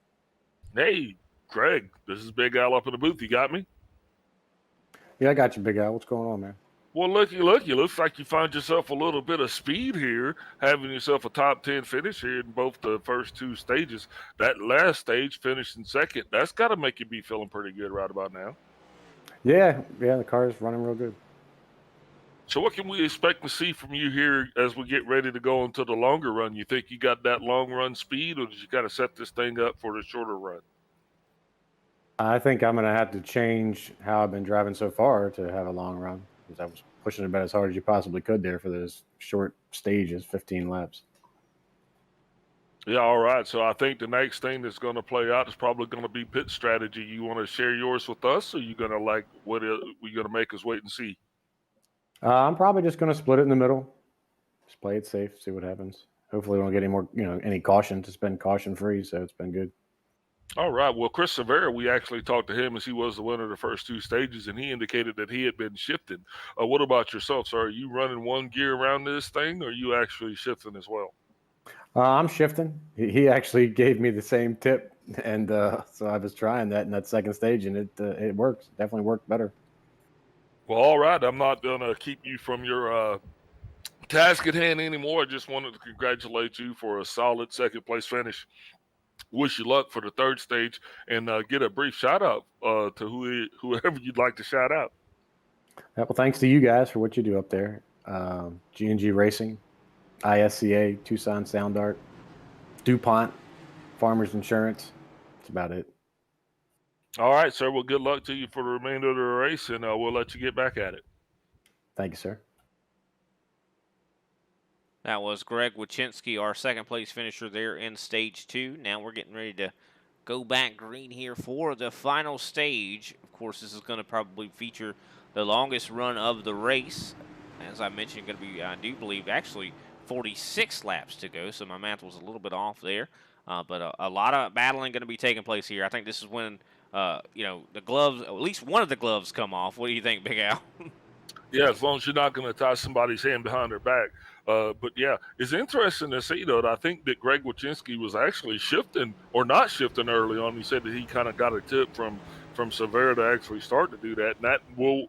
Hey, Greg, this is Big Al up in the booth. You got me? Yeah, I got you, Big Al. What's going on, man? Well, looky. Looks like you found yourself a little bit of speed here, having yourself a top 10 finish here in both the first 2 stages. That last stage, finishing second, that's got to make you be feeling pretty good right about now. Yeah, the car is running real good. So what can we expect to see from you here as we get ready to go into the longer run? You think you got that long run speed, or did you got to set this thing up for the shorter run? I think I'm going to have to change how I've been driving so far to have a long run, because I was pushing it about as hard as you possibly could there for those short stages, 15 laps. Yeah, all right. So I think the next thing that's going to play out is probably going to be pit strategy. You want to share yours with us, or you going to we going to make us wait and see? I'm probably just going to split it in the middle. Just play it safe, see what happens. Hopefully we don't get any more, any caution to spend caution free. So it's been good. All right. Well, Chris Severa, we actually talked to him as he was the winner of the first 2 stages, and he indicated that he had been shifting. What about yourself, sir? Are you running one gear around this thing, or are you actually shifting as well? I'm shifting. He actually gave me the same tip, and so I was trying that in that second stage, and it works. Definitely worked better. Well, all right. I'm not going to keep you from your task at hand anymore. I just wanted to congratulate you for a solid second place finish. Wish you luck for the 3rd stage, and get a brief shout out to whoever you'd like to shout out. Well, thanks to you guys for what you do up there. G&G Racing, ISCA, Tucson Sound Art, DuPont, Farmers Insurance. That's about it. All right, sir. Well, good luck to you for the remainder of the race, and we'll let you get back at it. Thank you, sir. That was Greg Wachinski, our second place finisher there in stage 2. Now we're getting ready to go back green here for the final stage. Of course, this is going to probably feature the longest run of the race. As I mentioned, going to be, I do believe, actually 46 laps to go, so my math was a little bit off there. But a lot of battling going to be taking place here. I think this is when, the gloves, at least one of the gloves come off. What do you think, Big Al? Yeah, as long as you're not going to tie somebody's hand behind their back. But yeah, it's interesting to see, though, that I think that Greg Wachinski was actually shifting or not shifting early on. He said that he kind of got a tip from Severa to actually start to do that. And that will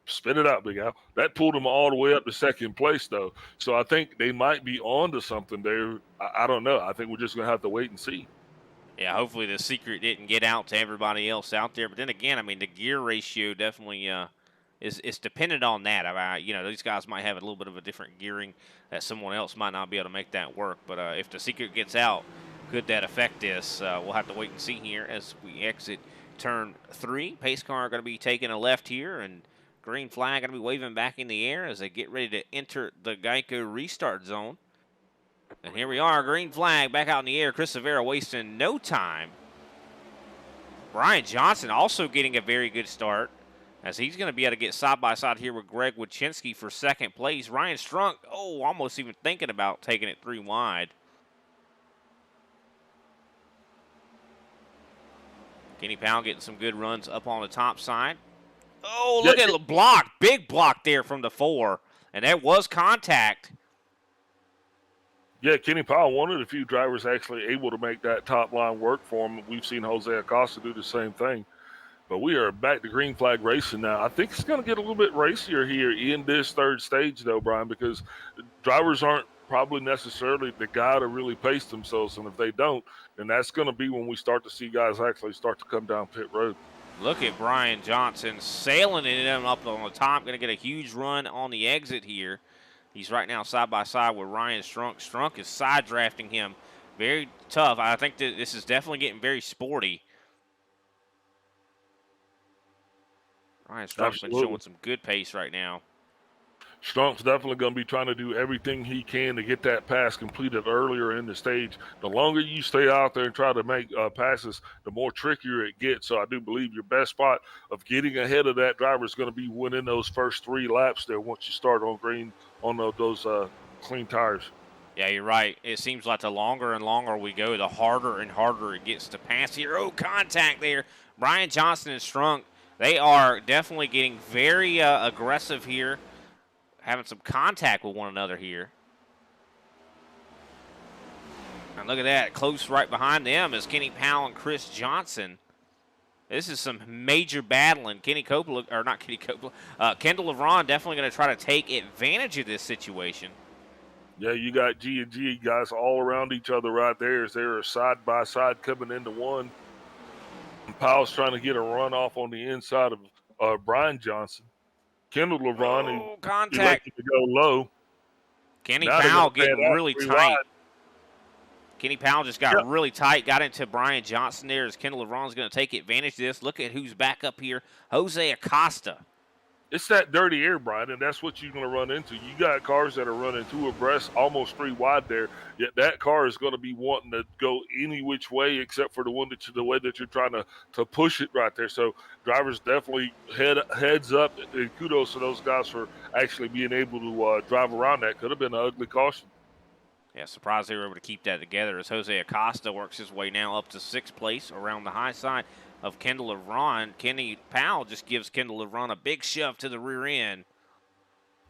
spit it out, Big Al. That pulled him all the way up to second place, though. So I think they might be on to something there. I don't know. I think we're just going to have to wait and see. Yeah, hopefully the secret didn't get out to everybody else out there. But then again, I mean, the gear ratio definitely is dependent on that. These guys might have a little bit of a different gearing that someone else might not be able to make that work. But if the secret gets out, could that affect this? We'll have to wait and see here as we exit turn 3. Pace car going to be taking a left here, and green flag going to be waving back in the air as they get ready to enter the Geico restart zone. And here we are, green flag back out in the air. Chris Severa wasting no time. Brian Johnson also getting a very good start, as he's going to be able to get side-by-side here with Greg Wachinski for second place. Ryan Strunk, almost even thinking about taking it 3 wide. Kenny Powell getting some good runs up on the top side. Oh, look at the block. Big block there from the 4. And that was contact. Yeah, Kenny Powell, one of the few drivers actually able to make that top line work for him. We've seen Jose Acosta do the same thing. But we are back to green flag racing now. I think it's going to get a little bit racier here in this 3rd stage, though, Brian, because drivers aren't probably necessarily the guy to really pace themselves. And if they don't, then that's going to be when we start to see guys actually start to come down pit road. Look at Brian Johnson sailing in him up on the top. Going to get a huge run on the exit here. He's right now side by side with Ryan Strunk. Strunk is side drafting him. Very tough. I think that this is definitely getting very sporty. Ryan Strunk's been showing some good pace right now. Strunk's definitely going to be trying to do everything he can to get that pass completed earlier in the stage. The longer you stay out there and try to make passes, the more trickier it gets. So I do believe your best spot of getting ahead of that driver is going to be winning those first 3 laps there once you start on green on those clean tires. Yeah, you're right. It seems like the longer and longer we go, the harder and harder it gets to pass here. Oh, contact there. Brian Johnson and Strunk, they are definitely getting very aggressive here. Having some contact with one another here. And look at that. Close right behind them is Kenny Powell and Chris Johnson. This is some major battling. Kendall LeVron definitely going to try to take advantage of this situation. Yeah, you got G&G guys all around each other right there as they're side by side coming into one. And Powell's trying to get a run off on the inside of Brian Johnson. Kendall LeVron elected to go low. Kenny Powell getting really tight. Kenny Powell just got really tight, got into Brian Johnson there as Kendall LeVron's going to take advantage of this. Look at who's back up here. Jose Acosta. It's that dirty air, Brian, and that's what you're going to run into. You got cars that are running 2 abreast, almost 3 wide there, yet that car is going to be wanting to go any which way except for the way that you're trying to push it right there. So drivers definitely heads up, and kudos to those guys for actually being able to drive around that. Could have been an ugly caution. Yeah, surprised they were able to keep that together as Jose Acosta works his way now up to 6th place around the high side of Kendall LeVron. Kenny Powell just gives Kendall LeVron a big shove to the rear end.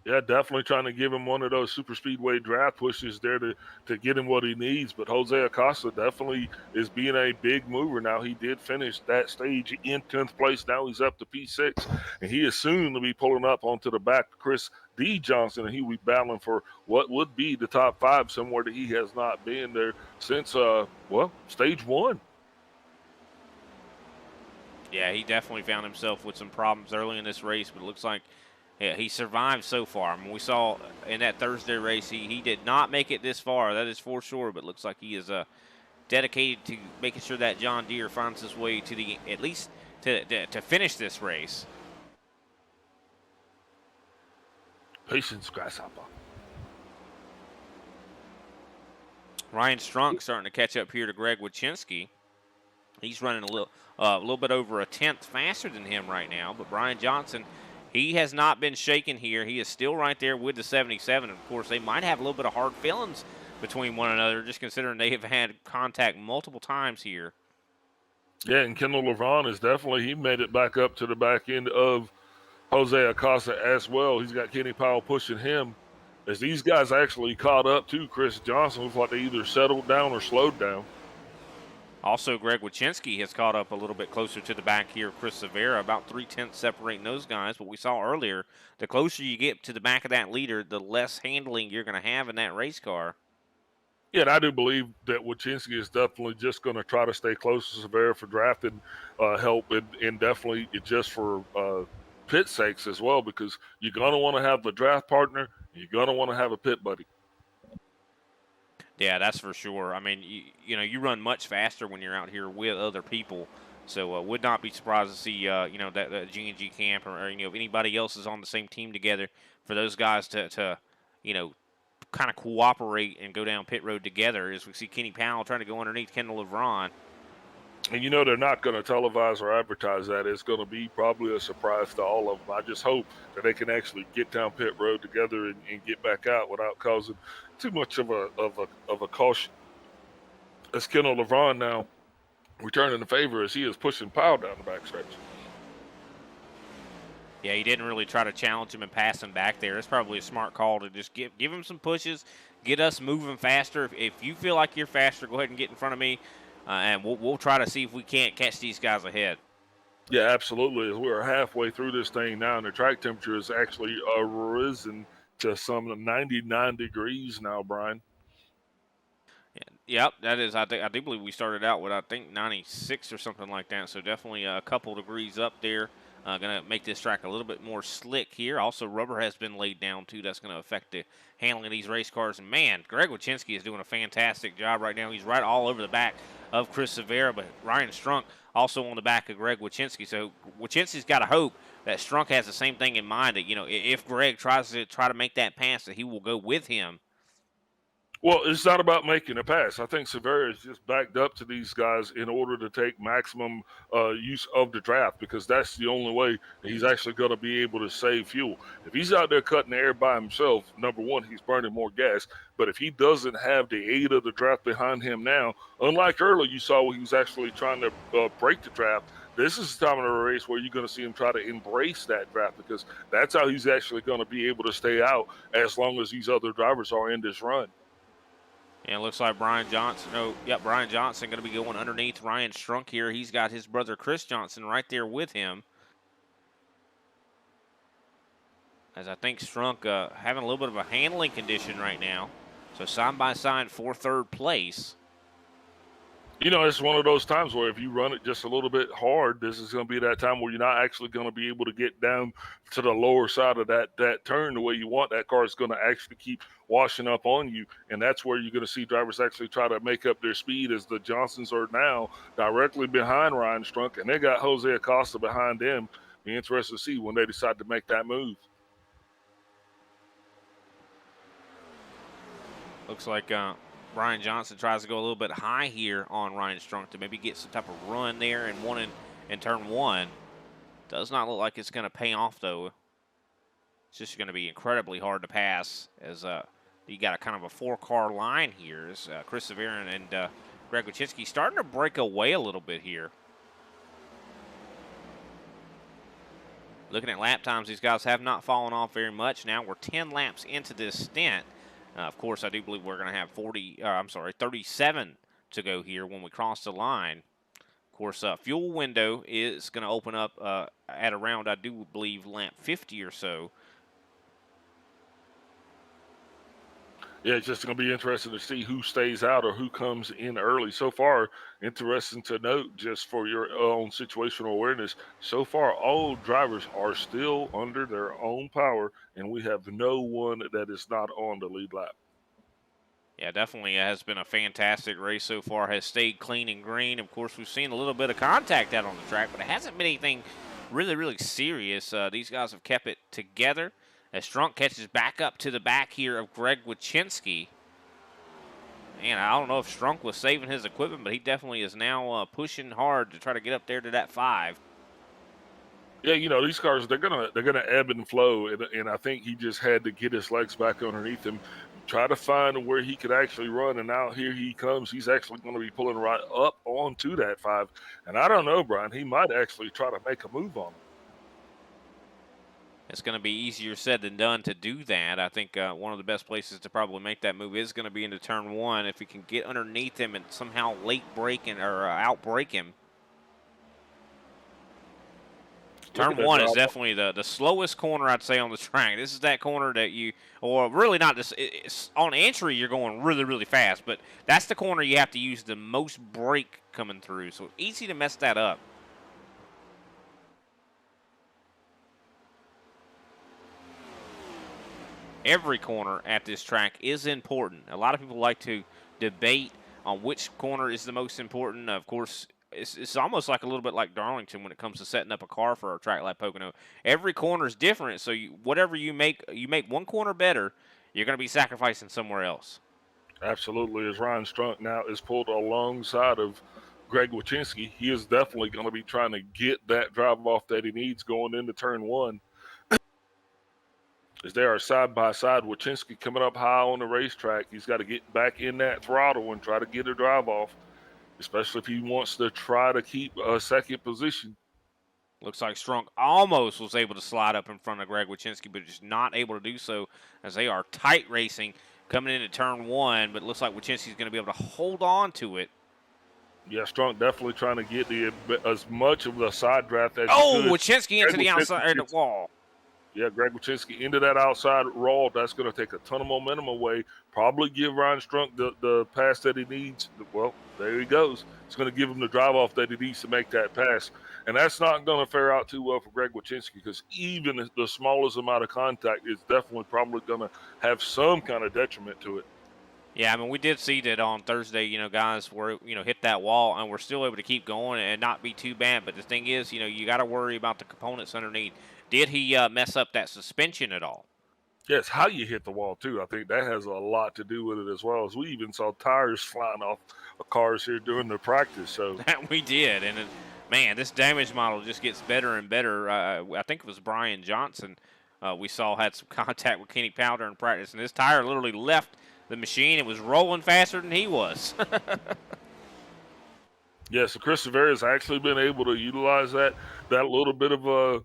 Yeah, definitely trying to give him one of those super speedway draft pushes there to get him what he needs. But Jose Acosta definitely is being a big mover now. He did finish that stage in 10th place. Now he's up to P6, and he is soon to be pulling up onto the back of Chris D. Johnson, and he will be battling for what would be the top 5, somewhere that he has not been there since, stage 1. Yeah, he definitely found himself with some problems early in this race, but it looks like he survived so far. I mean, we saw in that Thursday race, he did not make it this far. That is for sure, but looks like he is dedicated to making sure that John Deere finds his way to at least to finish this race. Patience, grasshopper. Ryan Strunk starting to catch up here to Greg Wachinski. He's running a little bit over a 10th faster than him right now. But Brian Johnson, he has not been shaken here. He is still right there with the 77. Of course, they might have a little bit of hard feelings between one another, just considering they have had contact multiple times here. Yeah, and Kendall LeVron is definitely, he made it back up to the back end of Jose Acosta as well. He's got Kenny Powell pushing him. As these guys actually caught up to Chris Johnson, looks like they either settled down or slowed down. Also, Greg Wachinski has caught up a little bit closer to the back here of Chris Severa, about 3/10 separating those guys. But we saw earlier, the closer you get to the back of that leader, the less handling you're going to have in that race car. Yeah, and I do believe that Wachinski is definitely just going to try to stay close to Severa for drafting help, and definitely just for pit sakes as well, because you're going to want to have a draft partner, you're going to want to have a pit buddy. Yeah, that's for sure. I mean, you run much faster when you're out here with other people. So would not be surprised to see, that G&G camp or if anybody else is on the same team together for those guys to kind of cooperate and go down pit road together as we see Kenny Powell trying to go underneath Kendall LeVron. And they're not going to televise or advertise that. It's going to be probably a surprise to all of them. I just hope that they can actually get down pit road together and get back out without causing too much of a caution. As Kendall LeVron now returning the favor as he is pushing Powell down the backstretch. Yeah, he didn't really try to challenge him and pass him back there. It's probably a smart call to just give him some pushes, get us moving faster. If you feel like you're faster, go ahead and get in front of me. And we'll try to see if we can't catch these guys ahead. Yeah, absolutely. We're halfway through this thing now, and the track temperature has actually risen to some 99 degrees now, Brian. Yep, that is. I do believe we started out with 96 or something like that. So definitely a couple degrees up there. Going to make this track a little bit more slick here. Also, rubber has been laid down too. That's going to affect the handling of these race cars. And man, Greg Wychinski is doing a fantastic job right now. He's right all over the back of Chris Severa, but Ryan Strunk also on the back of Greg Wychinski. So Wychinski's got to hope that Strunk has the same thing in mind. That if Greg tries to make that pass, that he will go with him. Well, it's not about making a pass. I think Severa is just backed up to these guys in order to take maximum use of the draft, because that's the only way he's actually going to be able to save fuel. If he's out there cutting the air by himself, number one, he's burning more gas. But if he doesn't have the aid of the draft behind him now, unlike earlier you saw where he was actually trying to break the draft, this is the time of the race where you're going to see him try to embrace that draft, because that's how he's actually going to be able to stay out as long as these other drivers are in this run. And it looks like Brian Johnson. Brian Johnson going to be going underneath Ryan Strunk here. He's got his brother Chris Johnson right there with him. As I think Strunk having a little bit of a handling condition right now. So side by side for third place. It's one of those times where if you run it just a little bit hard, this is going to be that time where you're not actually going to be able to get down to the lower side of that turn the way you want. That car is going to actually keep washing up on you, and that's where you're going to see drivers actually try to make up their speed, as the Johnsons are now directly behind Ryan Strunk, and they got Jose Acosta behind them. Be interested to see when they decide to make that move. Looks like Brian Johnson tries to go a little bit high here on Ryan Strunk to maybe get some type of run there in turn one. Does not look like it's going to pay off, though. It's just going to be incredibly hard to pass, as you got a kind of a four-car line here. As Chris Severa and Greg Wychinski starting to break away a little bit here. Looking at lap times, these guys have not fallen off very much. Now we're 10 laps into this stint. Of course, I do believe we're going to have 37 to go here when we cross the line. Of course, fuel window is going to open up at around, I do believe, lap 50 or so. Yeah, it's just going to be interesting to see who stays out or who comes in early. So far, interesting to note, just for your own situational awareness, so far all drivers are still under their own power, and we have no one that is not on the lead lap. Yeah, definitely has been a fantastic race so far. Has stayed clean and green. Of course, we've seen a little bit of contact out on the track, but it hasn't been anything really, really serious. These guys have kept it together. As Strunk catches back up to the back here of Greg Wychinski. Man, I don't know if Strunk was saving his equipment, but he definitely is now pushing hard to try to get up there to that 5. Yeah, these cars, they're gonna ebb and flow, and I think he just had to get his legs back underneath him, try to find where he could actually run, and now here he comes. He's actually going to be pulling right up onto that 5, and I don't know, Brian, he might actually try to make a move on him. It's going to be easier said than done to do that. I think one of the best places to probably make that move is going to be into turn 1. If we can get underneath him and somehow late break or outbreak him. Turn 1 is definitely the slowest corner, I'd say, on the track. This is that corner that or really not, it's on entry, you're going really, really fast, but that's the corner you have to use the most brake coming through. So easy to mess that up. Every corner at this track is important. A lot of people like to debate on which corner is the most important. Of course, it's almost like a little bit like Darlington when it comes to setting up a car for a track like Pocono. Every corner is different, so whatever you make one corner better, you're going to be sacrificing somewhere else. Absolutely. As Ryan Strunk now is pulled alongside of Greg Wychinski, he is definitely going to be trying to get that drive off that he needs going into turn 1. As they are side by side, Wychinski coming up high on the racetrack. He's got to get back in that throttle and try to get a drive off, especially if he wants to try to keep a second position. Looks like Strunk almost was able to slide up in front of Greg Wychinski, but just not able to do so, as they are tight racing coming into turn 1. But it looks like Wychinski's going to be able to hold on to it. Yeah, Strunk definitely trying to get as much of the side draft as he could. Wychinski into the outside of the wall. Greg Wyszynski into that outside roll. That's going to take a ton of momentum away. Probably give Ryan Strunk the pass that he needs. Well, there he goes. It's going to give him the drive off that he needs to make that pass. And that's not going to fare out too well for Greg Wyszynski, because even the smallest amount of contact is definitely probably going to have some kind of detriment to it. Yeah, I mean, we did see that on Thursday, guys were, hit that wall, and we're still able to keep going and not be too bad. But the thing is, you got to worry about the components underneath. Did he mess up that suspension at all? Yes, how you hit the wall, too. I think that has a lot to do with it as well. As we even saw tires flying off of cars here during the practice. So we did. And, man, this damage model just gets better and better. I think it was Brian Johnson we saw had some contact with Kenny Powder in practice, and his tire literally left the machine. It was rolling faster than he was. Yeah, so Chris Severa has actually been able to utilize that little bit of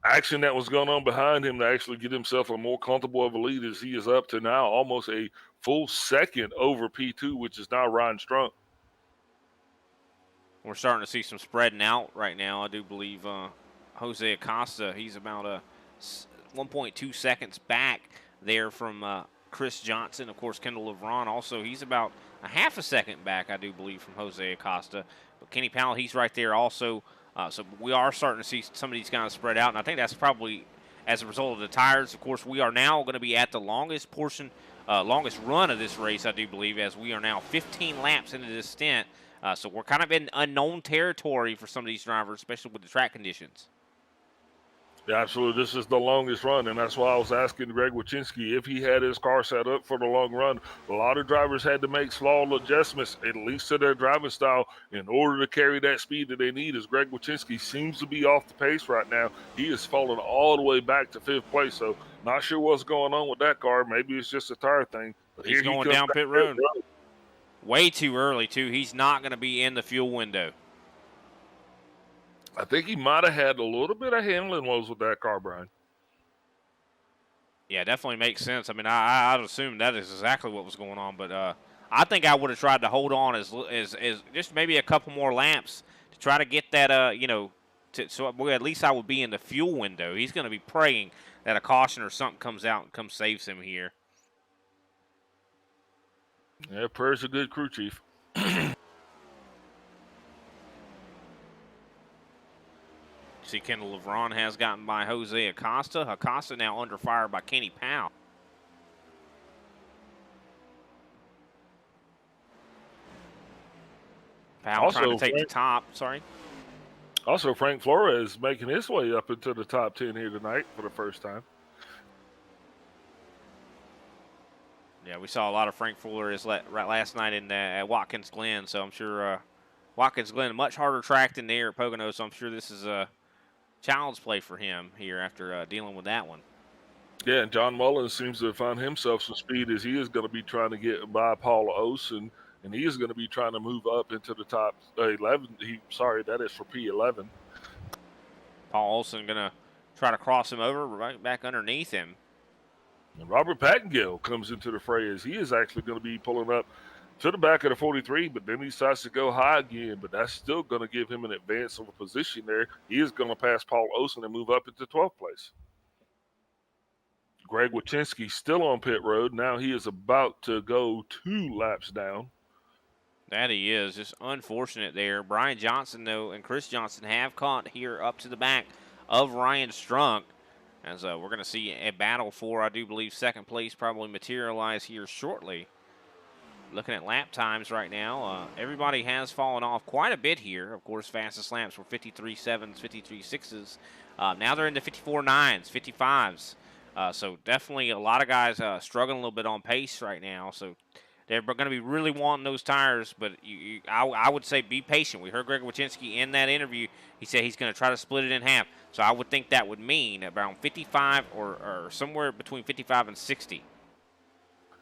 action that was going on behind him to actually get himself a more comfortable of a lead, as he is up to now almost a full second over P2, which is now Ryan Strunk. We're starting to see some spreading out right now. I do believe Jose Acosta, he's about 1.2 seconds back there from Chris Johnson. Of course, Kendall LeVron also, he's about a half a second back, I do believe, from Jose Acosta. But Kenny Powell, he's right there also. So we are starting to see some of these guys spread out, and I think that's probably as a result of the tires. Of course, we are now going to be at the longest run of this race, I do believe, as we are now 15 laps into this stint. So we're kind of in unknown territory for some of these drivers, especially with the track conditions. Yeah, absolutely. This is the longest run, and that's why I was asking Greg Wyszynski if he had his car set up for the long run. A lot of drivers had to make small adjustments, at least to their driving style, in order to carry that speed that they need, as Greg Wyszynski seems to be off the pace right now. He has fallen all the way back to 5th place, so not sure what's going on with that car. Maybe it's just a tire thing. But he's going down pit road. Way too early, too. He's not going to be in the fuel window. I think he might have had a little bit of handling woes with that car, Brian. Yeah, definitely makes sense. I mean, I'd assume that is exactly what was going on, but I think I would have tried to hold on as just maybe a couple more laps to try to get that, so at least I would be in the fuel window. He's going to be praying that a caution or something comes out and comes saves him here. Yeah, prayer's a good crew chief. See, Kendall LeVron has gotten by Jose Acosta. Acosta now under fire by Kenny Powell. Powell also, trying to take the top. Sorry. Also, Frank Flores making his way up into the top 10 here tonight for the first time. Yeah, we saw a lot of Frank Flores last night at Watkins Glen, so I'm sure Watkins Glen, a much harder track than there at Pocono, so I'm sure this is a child's play for him here after dealing with that one. Yeah, and John Mullins seems to have found himself some speed, as he is going to be trying to get by Paul Olsen, and he is going to be trying to move up into the top 11. That is for P11. Paul Olsen going to try to cross him over right back underneath him. And Robert Pattengill comes into the fray, as he is actually going to be pulling up to the back of the 43, but then he decides to go high again, but that's still going to give him an advance of a position there. He is going to pass Paul Olsen and move up into 12th place. Greg Wyszynski still on pit road. Now he is about to go 2 laps down. That he is. Just unfortunate there. Brian Johnson, though, and Chris Johnson have caught here up to the back of Ryan Strunk. As we're going to see a battle for, I do believe, second place probably materialize here shortly. Looking at lap times right now, everybody has fallen off quite a bit here. Of course, fastest laps were 53.7s, 53.6s. Now they're into 54.9s, 55s. So definitely a lot of guys struggling a little bit on pace right now. So they're going to be really wanting those tires, but I would say be patient. We heard Greg Wyszynski in that interview. He said he's going to try to split it in half. So I would think that would mean around 55 or somewhere between 55 and 60.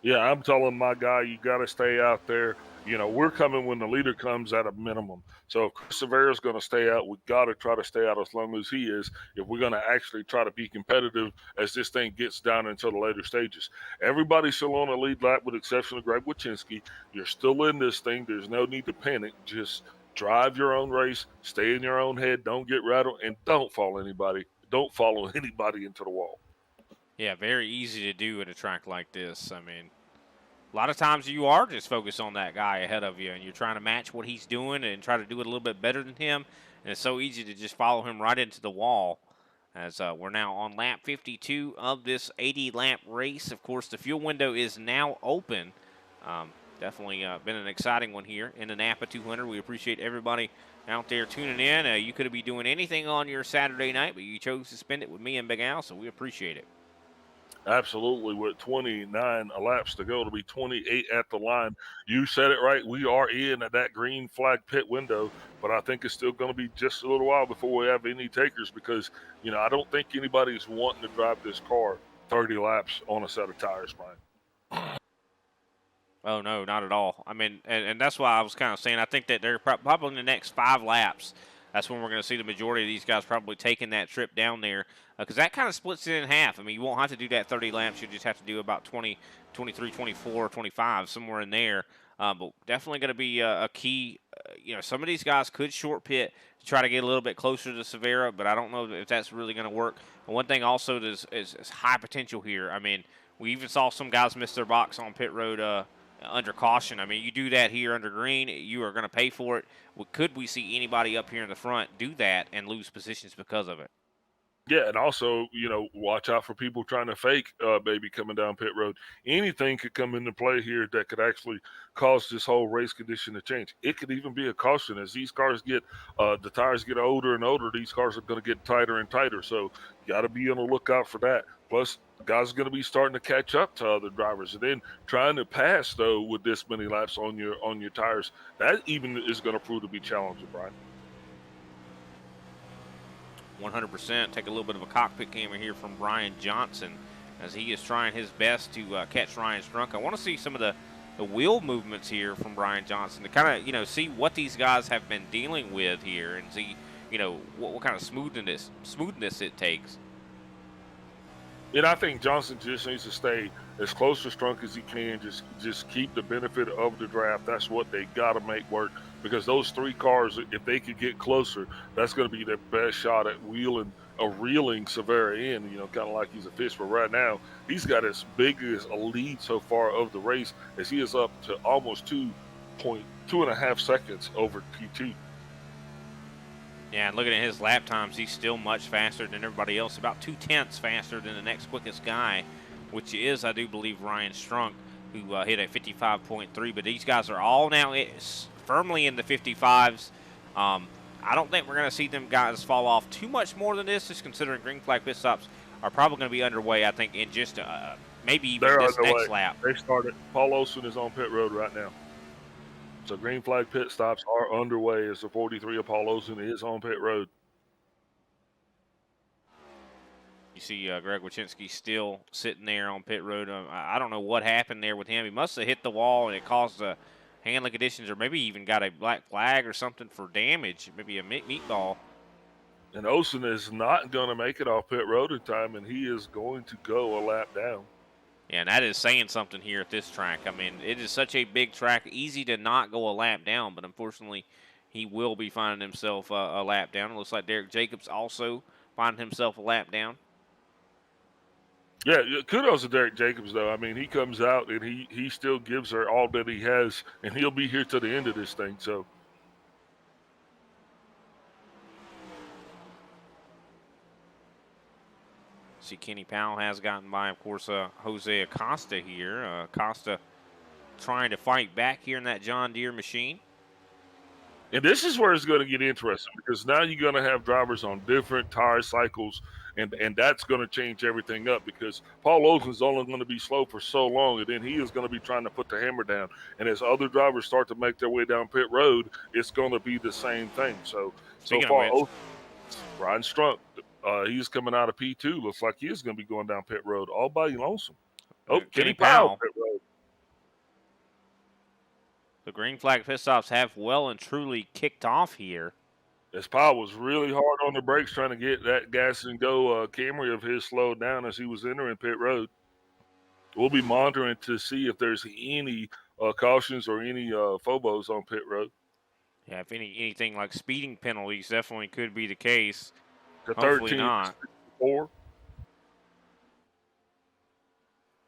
Yeah, I'm telling my guy, you got to stay out there. We're coming when the leader comes at a minimum. So if Chris Severa's going to stay out, we got to try to stay out as long as he is if we're going to actually try to be competitive as this thing gets down into the later stages. Everybody's still on a lead lap with the exception of Greg Wyszynski. You're still in this thing. There's no need to panic. Just drive your own race, stay in your own head, don't get rattled, and don't fall anybody. don't follow anybody into the wall. Yeah, very easy to do at a track like this. I mean, a lot of times you are just focused on that guy ahead of you, and you're trying to match what he's doing and try to do it a little bit better than him. And it's so easy to just follow him right into the wall. As we're now on lap 52 of this 80-lap race. Of course, the fuel window is now open. Definitely been an exciting one here in the Napa 200. We appreciate everybody out there tuning in. You could be doing anything on your Saturday night, but you chose to spend it with me and Big Al, so we appreciate it. Absolutely. With 29 laps to go, it'll be 28 at the line. You said it right. We are in at that green flag pit window, but I think it's still going to be just a little while before we have any takers because, I don't think anybody's wanting to drive this car 30 laps on a set of tires, Brian. Oh, no, not at all. I mean, and that's why I was kind of saying I think that they're probably in the next 5 laps. That's when we're going to see the majority of these guys probably taking that trip down there because that kind of splits it in half. I mean, you won't have to do that 30 laps. You just have to do about 20, 23, 24, 25, somewhere in there. But definitely going to be a key. Some of these guys could short pit to try to get a little bit closer to Severa, but I don't know if that's really going to work. And one thing also is high potential here. I mean, we even saw some guys miss their box on pit road under caution. I mean, you do that here under green, you are going to pay for it. Could we see anybody up here in the front do that and lose positions because of it? Yeah, and also, watch out for people trying to fake maybe coming down pit road. Anything could come into play here that could actually cause this whole race condition to change. It could even be a caution as these cars get, the tires get older and older. These cars are going to get tighter and tighter. So you got to be on the lookout for that. Plus, guys are going to be starting to catch up to other drivers, and then trying to pass though with this many laps on your tires. That even is going to prove to be challenging, Brian. 100%. Take a little bit of a cockpit camera here from Brian Johnson as he is trying his best to catch Ryan Strunk. I want to see some of the wheel movements here from Brian Johnson to kind of, see what these guys have been dealing with here and see, what kind of smoothness it takes. And I think Johnson just needs to stay as close to Strunk as he can. Just keep the benefit of the draft. That's what they got to make work because those 3 cars, if they could get closer, that's going to be their best shot at reeling Severa in. Kind of like he's a fish. But right now, he's got as big as a lead so far of the race as he is up to almost 2.5 seconds over P2. Yeah, and looking at his lap times, he's still much faster than everybody else, about 0.2 faster than the next quickest guy, which is, I do believe, Ryan Strunk, who hit a 55.3. But these guys are all now firmly in the 55s. I don't think we're going to see them guys fall off too much more than this, just considering green flag pit stops are probably going to be underway, I think, in just maybe even this next lap. They started. Paul Olson is on pit road right now. So green flag pit stops are underway as the 43 of Paul Olson is on pit road. You see Greg Wyszynski still sitting there on pit road. I don't know what happened there with him. He must have hit the wall and it caused handling conditions or maybe even got a black flag or something for damage, maybe a meatball. And Olson is not going to make it off pit road in time, and he is going to go a lap down. Yeah, and that is saying something here at this track. I mean, it is such a big track, easy to not go a lap down, but unfortunately, he will be finding himself a lap down. It looks like Derek Jacobs also finding himself a lap down. Yeah, kudos to Derek Jacobs, though. I mean, he comes out and he still gives her all that he has, and he'll be here to the end of this thing. So, see, Kenny Powell has gotten by, of course, Jose Acosta here. Acosta trying to fight back here in that John Deere machine. and this is where it's going to get interesting because now you're going to have drivers on different tire cycles, and that's going to change everything up because Paul Olson's only going to be slow for so long, and then he is going to be trying to put the hammer down. And as other drivers start to make their way down pit road, it's going to be the same thing. So far, Ryan Strunk, he's coming out of P2. Looks like he is going to be going down pit road all by lonesome. Oh, Kenny Powell pit road. The green flag pit stops have well and truly kicked off here. As Powell was really hard on the brakes trying to get that gas and go Camry of his slowed down as he was entering pit road. We'll be monitoring to see if there's any cautions or any phobos on pit road. Yeah, if anything like speeding penalties definitely could be the case. The Hopefully not. 4.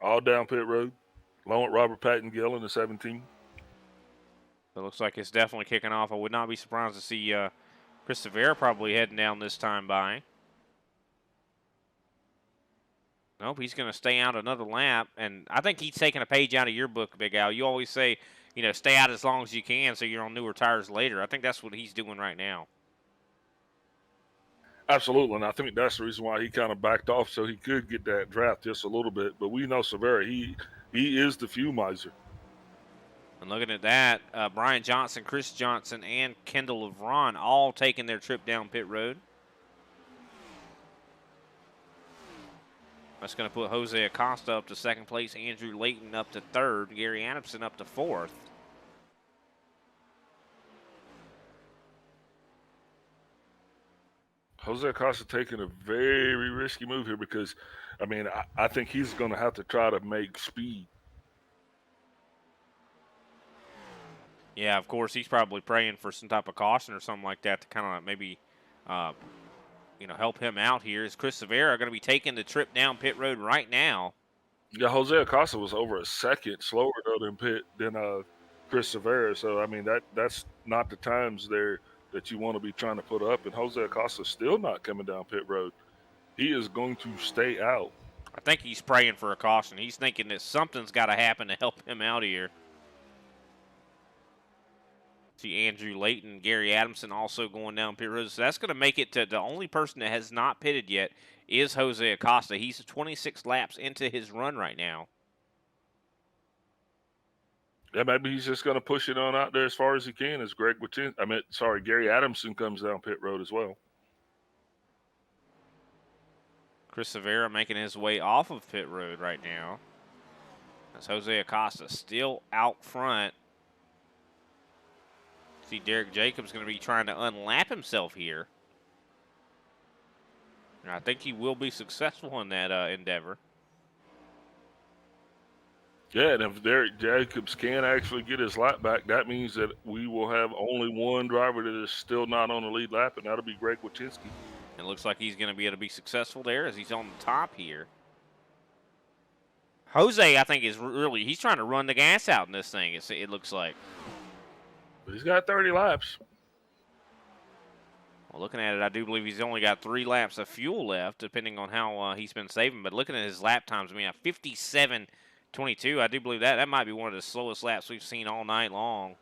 All down pit road, along with Robert Patton-Gill in the 17. It looks like it's definitely kicking off. I would not be surprised to see Chris Severa probably heading down this time by. Nope, he's going to stay out another lap, and I think he's taking a page out of your book, Big Al. You always say, you know, stay out as long as you can so you're on newer tires later. I think that's what he's doing right now. Absolutely, and I think that's the reason why he kind of backed off so he could get that draft just a little bit. But we know Severa, he is the fuel miser. And looking at that, Brian Johnson, Chris Johnson, and Kendall LeVron all taking their trip down pit road. That's going to put Jose Acosta up to second place, Andrew Layton up to third, Gary Adamson up to fourth. Jose Acosta taking a very risky move here because, I mean, I think he's going to have to try to make speed. Yeah, of course, he's probably praying for some type of caution or something like that to kind of maybe, you know, help him out here. Is Chris Severa going to be taking the trip down pit road right now? Yeah, Jose Acosta was over a second slower though than Chris Severa. So I mean that's not the times there that you want to be trying to put up. And Jose Acosta's still not coming down pit road. He is going to stay out. I think he's praying for a caution. He's thinking that something's got to happen to help him out here. See Andrew Layton, Gary Adamson also going down pit road. So that's going to make it to the only person that has not pitted yet is Jose Acosta. He's 26 laps into his run right now. Yeah, maybe he's just going to push it on out there as far as he can as Gary Adamson comes down pit road as well. Chris Severa making his way off of pit road right now. That's Jose Acosta still out front. See, Derek Jacobs going to be trying to unlap himself here. And I think he will be successful in that endeavor. Yeah, and if Derek Jacobs can actually get his lap back, that means that we will have only one driver that is still not on the lead lap, and that'll be Greg Wachinski. It looks like he's going to be able to be successful there as he's on the top here. Jose, I think, he's trying to run the gas out in this thing, it looks like. He's got 30 laps. Well, looking at it, I do believe he's only got 3 laps of fuel left, depending on how he's been saving. But looking at his lap times, I mean, 57:22, I do believe that might be one of the slowest laps we've seen all night long.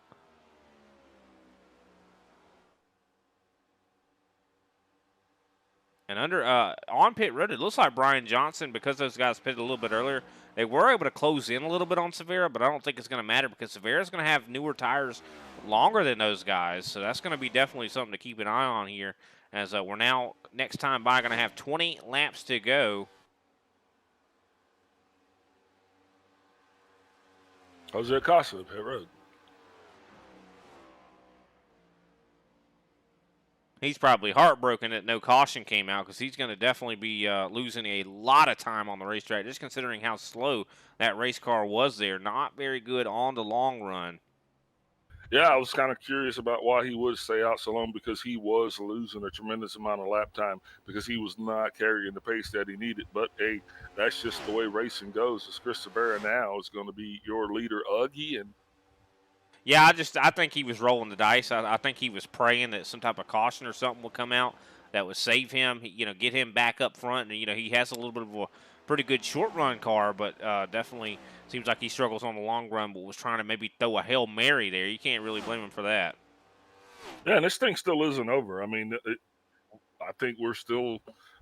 And on pit road, it looks like Brian Johnson, because those guys pitted a little bit earlier, they were able to close in a little bit on Severa, but I don't think it's going to matter because Severa's going to have newer tires longer than those guys. So that's going to be definitely something to keep an eye on here as we're now, next time by, going to have 20 laps to go. Jose Acosta, pit road. He's probably heartbroken that no caution came out because he's going to definitely be losing a lot of time on the racetrack, just considering how slow that race car was there. Not very good on the long run. Yeah, I was kind of curious about why he would stay out so long because he was losing a tremendous amount of lap time because he was not carrying the pace that he needed. But, hey, that's just the way racing goes. As Chris Severa now is going to be your leader again. Yeah, I think he was rolling the dice. I think he was praying that some type of caution or something would come out that would save him, get him back up front. And, he has a little bit of a pretty good short run car, but definitely seems like he struggles on the long run, but was trying to maybe throw a Hail Mary there. You can't really blame him for that. Yeah, and this thing still isn't over. I mean, I think we're still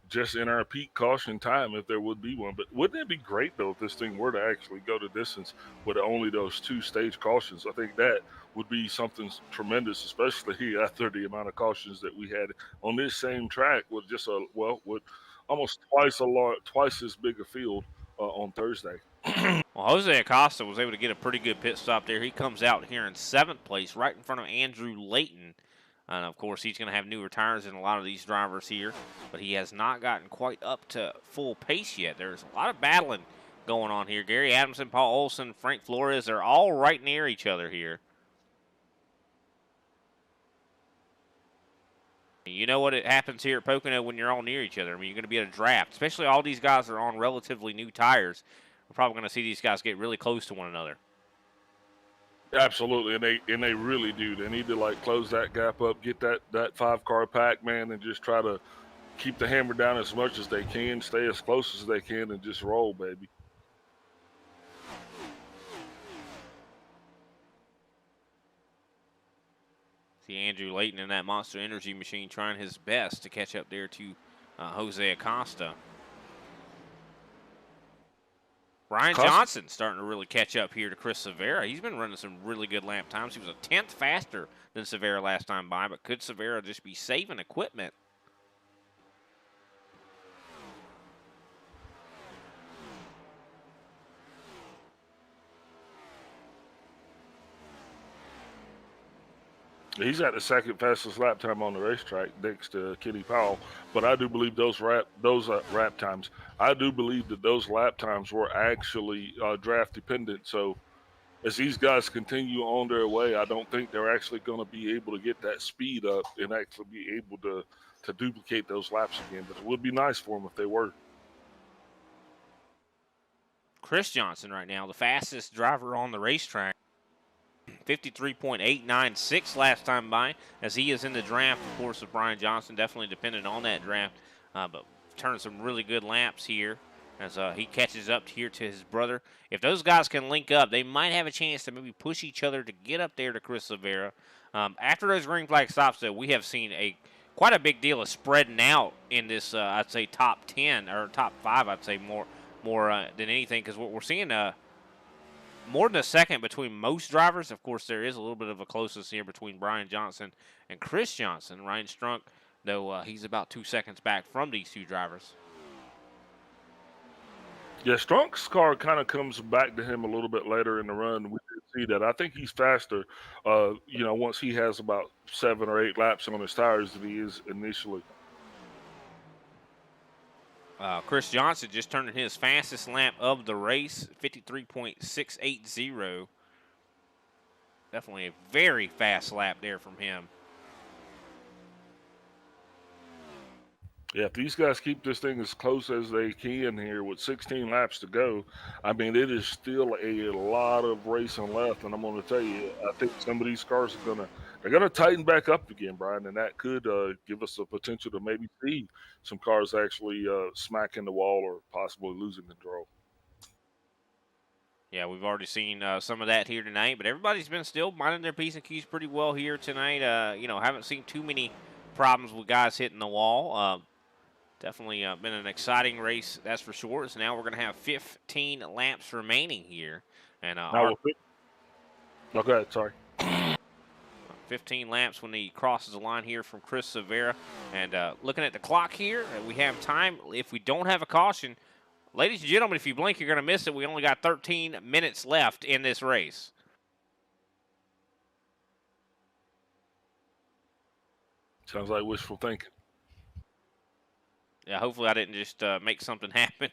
just in our peak caution time if there would be one. But wouldn't it be great, though, if this thing were to actually go to distance with only those 2-stage cautions? I think that would be something tremendous, especially after the amount of cautions that we had on this same track with just with almost twice as big a field on Thursday. Well, Jose Acosta was able to get a pretty good pit stop there. He comes out here in 7th place, right in front of Andrew Layton. And, of course, he's going to have newer tires than a lot of these drivers here, but he has not gotten quite up to full pace yet. There's a lot of battling going on here. Gary Adamson, Paul Olson, Frank Flores, they're all right near each other here. You know what it happens here at Pocono when you're all near each other. I mean, you're going to be at a draft, especially all these guys are on relatively new tires. We're probably going to see these guys get really close to one another. Absolutely, and they really do. They need to like close that gap up, get that 5-car pack, man, and just try to keep the hammer down as much as they can, stay as close as they can, and just roll, baby. See Andrew Layton in that Monster Energy machine trying his best to catch up there to Jose Acosta. Brian Johnson starting to really catch up here to Chris Severa. He's been running some really good lap times. He was a 10th faster than Severa last time by, but could Severa just be saving equipment? He's at the second fastest lap time on the racetrack next to Kenny Powell, but I do believe those lap times. I do believe that those lap times were actually draft dependent. So as these guys continue on their way, I don't think they're actually going to be able to get that speed up and actually be able to duplicate those laps again. But it would be nice for them if they were. Chris Johnson right now, the fastest driver on the racetrack. 53.896 last time by, as he is in the draft, of course, with Brian Johnson, definitely dependent on that draft, but turning some really good laps here as he catches up here to his brother. If those guys can link up, they might have a chance to maybe push each other to get up there to Chris Severa. After those green flag stops, though, we have seen quite a big deal of spreading out in this, I'd say, top 10 or top 5, I'd say more than anything, because what we're seeing more than a second between most drivers. Of course, there is a little bit of a closeness here between Brian Johnson and Chris Johnson. Ryan Strunk, though, he's about 2 seconds back from these two drivers. Yeah, Strunk's car kind of comes back to him a little bit later in the run. We did see that. I think he's faster, once he has about 7 or 8 laps on his tires than he is initially. Chris Johnson just turning his fastest lap of the race, 53.680. Definitely a very fast lap there from him. Yeah, if these guys keep this thing as close as they can here with 16 laps to go, I mean, it is still a lot of racing left. And I'm going to tell you, I think some of these cars are going to tighten back up again, Brian, and that could give us the potential to maybe see some cars actually smacking the wall or possibly losing control. Yeah, we've already seen some of that here tonight, but everybody's been still minding their P's and Q's pretty well here tonight. Haven't seen too many problems with guys hitting the wall. Definitely been an exciting race, that's for sure. So now we're going to have 15 laps remaining here. And go ahead, sorry. 15 laps when he crosses the line here from Chris Severa. And looking at the clock here, we have time. If we don't have a caution, ladies and gentlemen, if you blink, you're going to miss it. We only got 13 minutes left in this race. Sounds like wishful thinking. Yeah, hopefully I didn't just make something happen.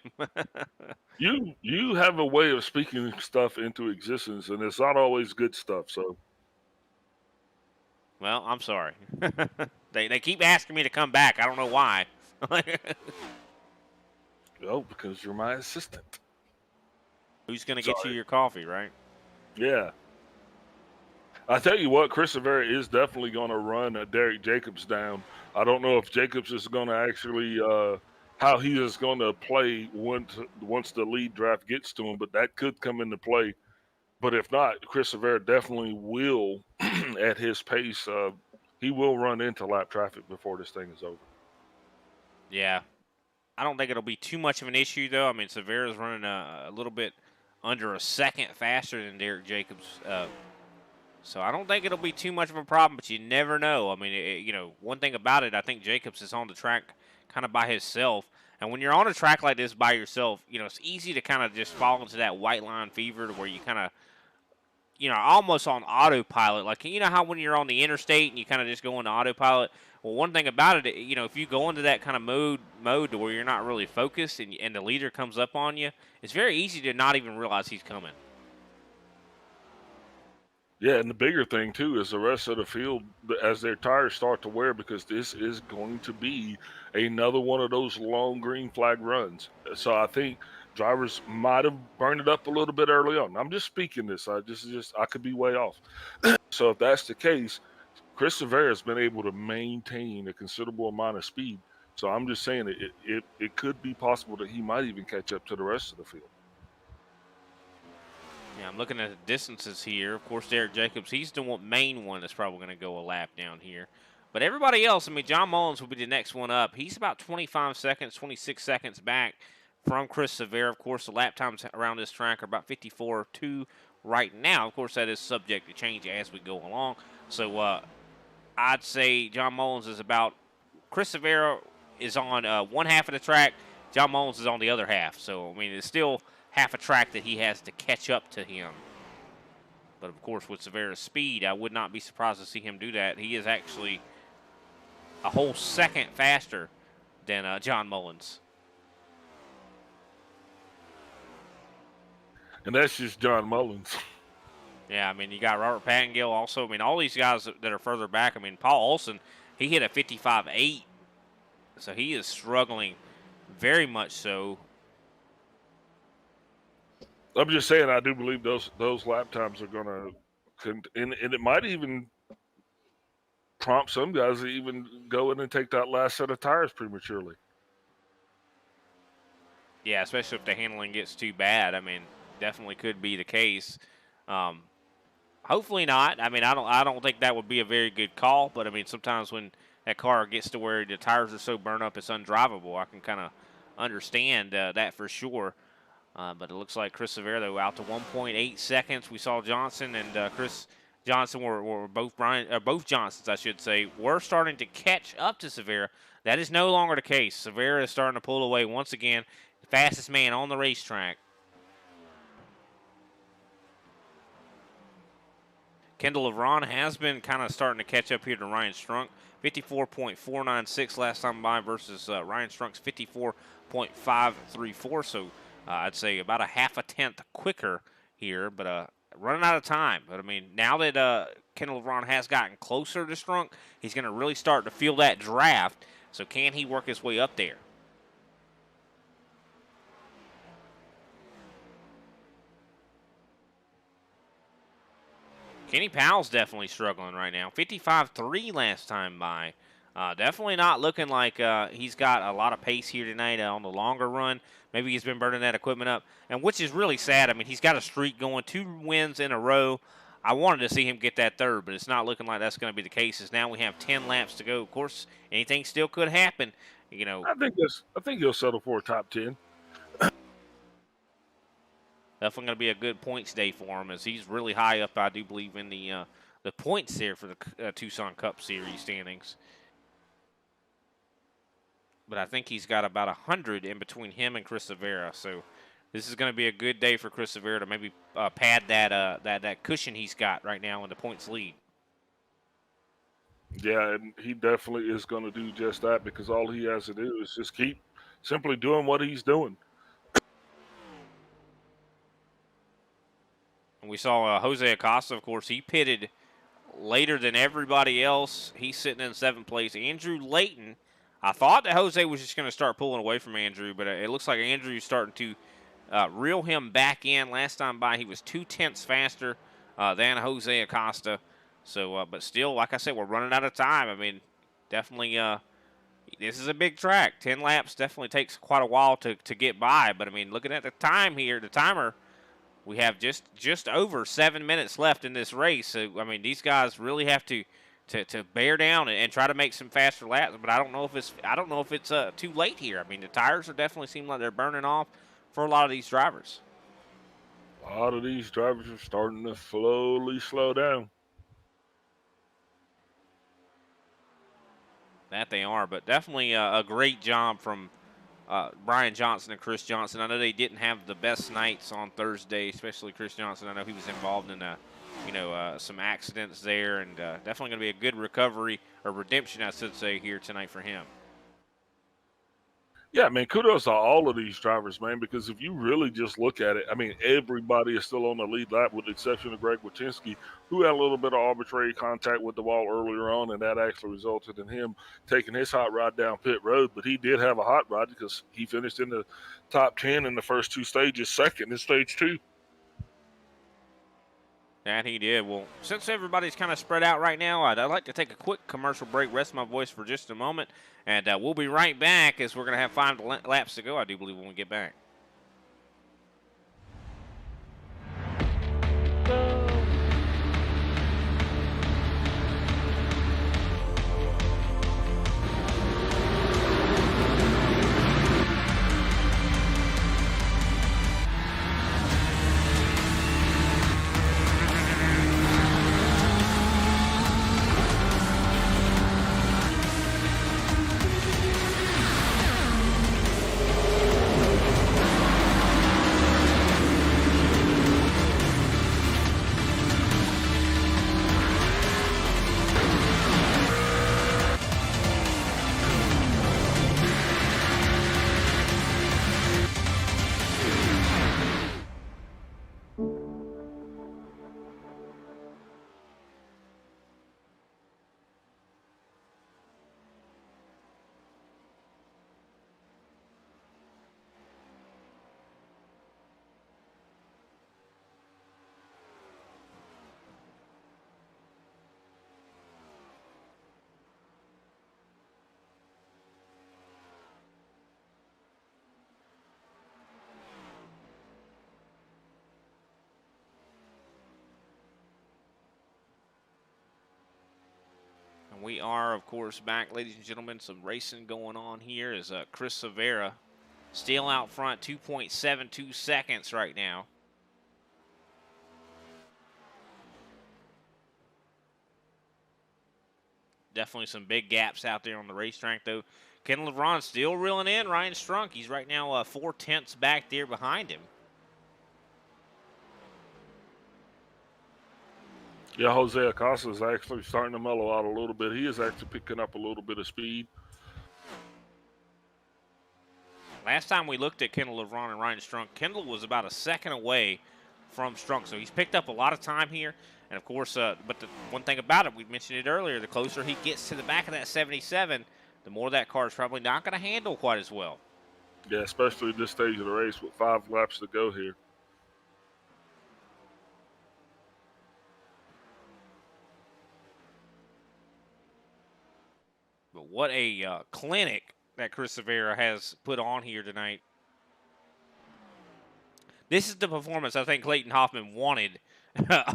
You have a way of speaking stuff into existence, and it's not always good stuff. So, well, I'm sorry. They keep asking me to come back. I don't know why. Oh, because you're my assistant. Who's going to get you your coffee, right? Yeah. I tell you what, Chris Severa is definitely going to run Derek Jacobs down. I don't know if Jacobs is going to actually how he is going to play once the lead draft gets to him, but that could come into play. But if not, Chris Severa definitely will, at his pace, he will run into lap traffic before this thing is over. Yeah. I don't think it'll be too much of an issue, though. I mean, Severa's running a little bit under a second faster than Derek Jacobs. So I don't think it'll be too much of a problem, but you never know. I mean, one thing about it, I think Jacobs is on the track kind of by himself. And when you're on a track like this by yourself, it's easy to kind of just fall into that white line fever to where you kind of, almost on autopilot. Like, how when you're on the interstate and you kind of just go into autopilot? Well, one thing about it, if you go into that kind of mode to where you're not really focused and the leader comes up on you, it's very easy to not even realize he's coming. Yeah, and the bigger thing too is the rest of the field as their tires start to wear, because this is going to be another one of those long green flag runs. So I think drivers might have burned it up a little bit early on. I'm just speaking this. I could be way off. So if that's the case, Chris Severa has been able to maintain a considerable amount of speed. So I'm just saying it could be possible that he might even catch up to the rest of the field. Yeah, I'm looking at the distances here. Of course, Derek Jacobs, he's the main one that's probably going to go a lap down here. But everybody else, I mean, John Mullins will be the next one up. He's about 25 seconds, 26 seconds back from Chris Severa. Of course, the lap times around this track are about 54.2 right now. Of course, that is subject to change as we go along. So I'd say John Mullins is about – Chris Severa is on one half of the track. John Mullins is on the other half. So, I mean, it's still – half a track that he has to catch up to him. But, of course, with Severa's speed, I would not be surprised to see him do that. He is actually a whole second faster than John Mullins. And that's just John Mullins. Yeah, I mean, you got Robert Pattingill also. I mean, all these guys that are further back. I mean, Paul Olson, he hit a 55.8. So he is struggling very much so. I'm just saying, I do believe those lap times are going to, and it might even prompt some guys to even go in and take that last set of tires prematurely. Yeah, especially if the handling gets too bad. I mean, definitely could be the case. Hopefully not. I mean, I don't think that would be a very good call. But I mean, sometimes when that car gets to where the tires are so burned up it's undrivable, I can kind of understand that for sure. But it looks like Chris Severa, though, out to 1.8 seconds. We saw Johnson and Chris Johnson were both both Johnsons, I should say, were starting to catch up to Severa. That is no longer the case. Severa is starting to pull away once again. The fastest man on the racetrack. Kendall LeBron has been kind of starting to catch up here to Ryan Strunk. 54.496 last time by versus Ryan Strunk's 54.534. So I'd say about a half a tenth quicker here, but running out of time. But, I mean, now that Kendall LeBron has gotten closer to Strunk, he's going to really start to feel that draft. So can he work his way up there? Kenny Powell's definitely struggling right now. 55.3 last time by. Definitely not looking like he's got a lot of pace here tonight on the longer run. Maybe he's been burning that equipment up, and which is really sad. I mean, he's got a streak going, 2 wins in a row. I wanted to see him get that third, but it's not looking like that's going to be the case. As now we have 10 laps to go. Of course, anything still could happen. You know, I think he'll settle for a top 10. Definitely going to be a good points day for him, as he's really high up, I do believe, in the points there for the Tucson Cup Series standings. But I think he's got about 100 in between him and Chris Severa. So this is going to be a good day for Chris Severa to maybe pad that cushion he's got right now in the points lead. Yeah, and he definitely is going to do just that, because all he has to do is just keep simply doing what he's doing. And we saw Jose Acosta, of course, he pitted later than everybody else. He's sitting in 7th place. Andrew Layton, I thought that Jose was just going to start pulling away from Andrew, but it looks like Andrew's starting to reel him back in. Last time by, he was 0.2 faster than Jose Acosta. So, but still, like I said, we're running out of time. I mean, definitely, this is a big track. 10 laps definitely takes quite a while to get by. But, I mean, looking at the time here, the timer, we have just over 7 minutes left in this race. So, I mean, these guys really have to bear down and try to make some faster laps. But I don't know if it's too late here. I mean, the tires are definitely seem like they're burning off for a lot of these drivers. A lot of these drivers are starting to slowly slow down. That they are, but definitely a great job from Brian Johnson and Chris Johnson. I know they didn't have the best nights on Thursday, especially Chris Johnson. I know he was involved in some accidents there, and definitely going to be a good recovery or redemption, I should say, here tonight for him. Yeah, man, kudos to all of these drivers, man, because if you really just look at it, I mean, everybody is still on the lead lap with the exception of Greg Wycinski, who had a little bit of arbitrary contact with the wall earlier on, and that actually resulted in him taking his hot rod down pit road. But he did have a hot rod because he finished in the top 10 in the first two stages, second in stage 2. That he did. Well, since everybody's kind of spread out right now, I'd like to take a quick commercial break, rest my voice for just a moment, and we'll be right back as we're going to have 5 laps to go, I do believe, when we get back. We are, of course, back, ladies and gentlemen. Some racing going on here as Chris Severa still out front, 2.72 seconds right now. Definitely some big gaps out there on the racetrack, though. Ken LeBron still reeling in Ryan Strunk. He's right now 4/10 back there behind him. Yeah, Jose Acosta is actually starting to mellow out a little bit. He is actually picking up a little bit of speed. Last time we looked at Kendall LeBron and Ryan Strunk, Kendall was about a second away from Strunk, so he's picked up a lot of time here. And of course, but the one thing about it, we mentioned it earlier, the closer he gets to the back of that 77, the more that car is probably not going to handle quite as well. Yeah, especially at this stage of the race with 5 laps to go here. But what a clinic that Chris Severa has put on here tonight. This is the performance I think Clayton Hoffman wanted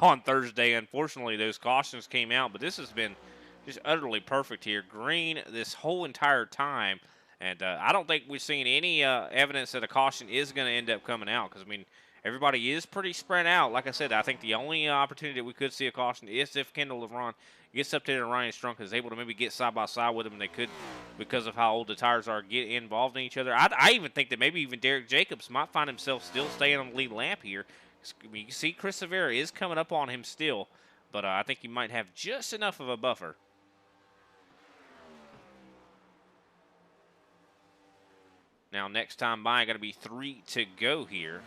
on Thursday. Unfortunately, those cautions came out, but this has been just utterly perfect here. Green this whole entire time, and I don't think we've seen any evidence that a caution is going to end up coming out because, I mean, everybody is pretty spread out. Like I said, I think the only opportunity that we could see a caution is if Kendall LeBron gets up there and Ryan Strunk is able to maybe get side by side with him, and they could, because of how old the tires are, get involved in each other. I even think that maybe even Derek Jacobs might find himself still staying on the lead lap here. I mean, you see Chris Severa is coming up on him still, but I think he might have just enough of a buffer. Now, next time by, going to be 3 to go here.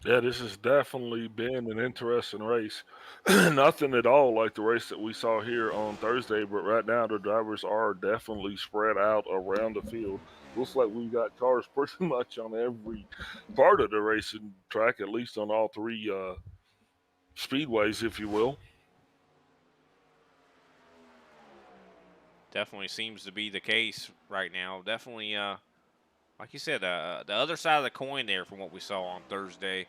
Yeah, this has definitely been an interesting race. Nothing at all like the race that we saw here on Thursday, but right now the drivers are definitely spread out around the field. Looks like we've got cars pretty much on every part of the racing track, at least on all 3 speedways, if you will. Definitely seems to be the case right now. Definitely, like you said, the other side of the coin there from what we saw on Thursday.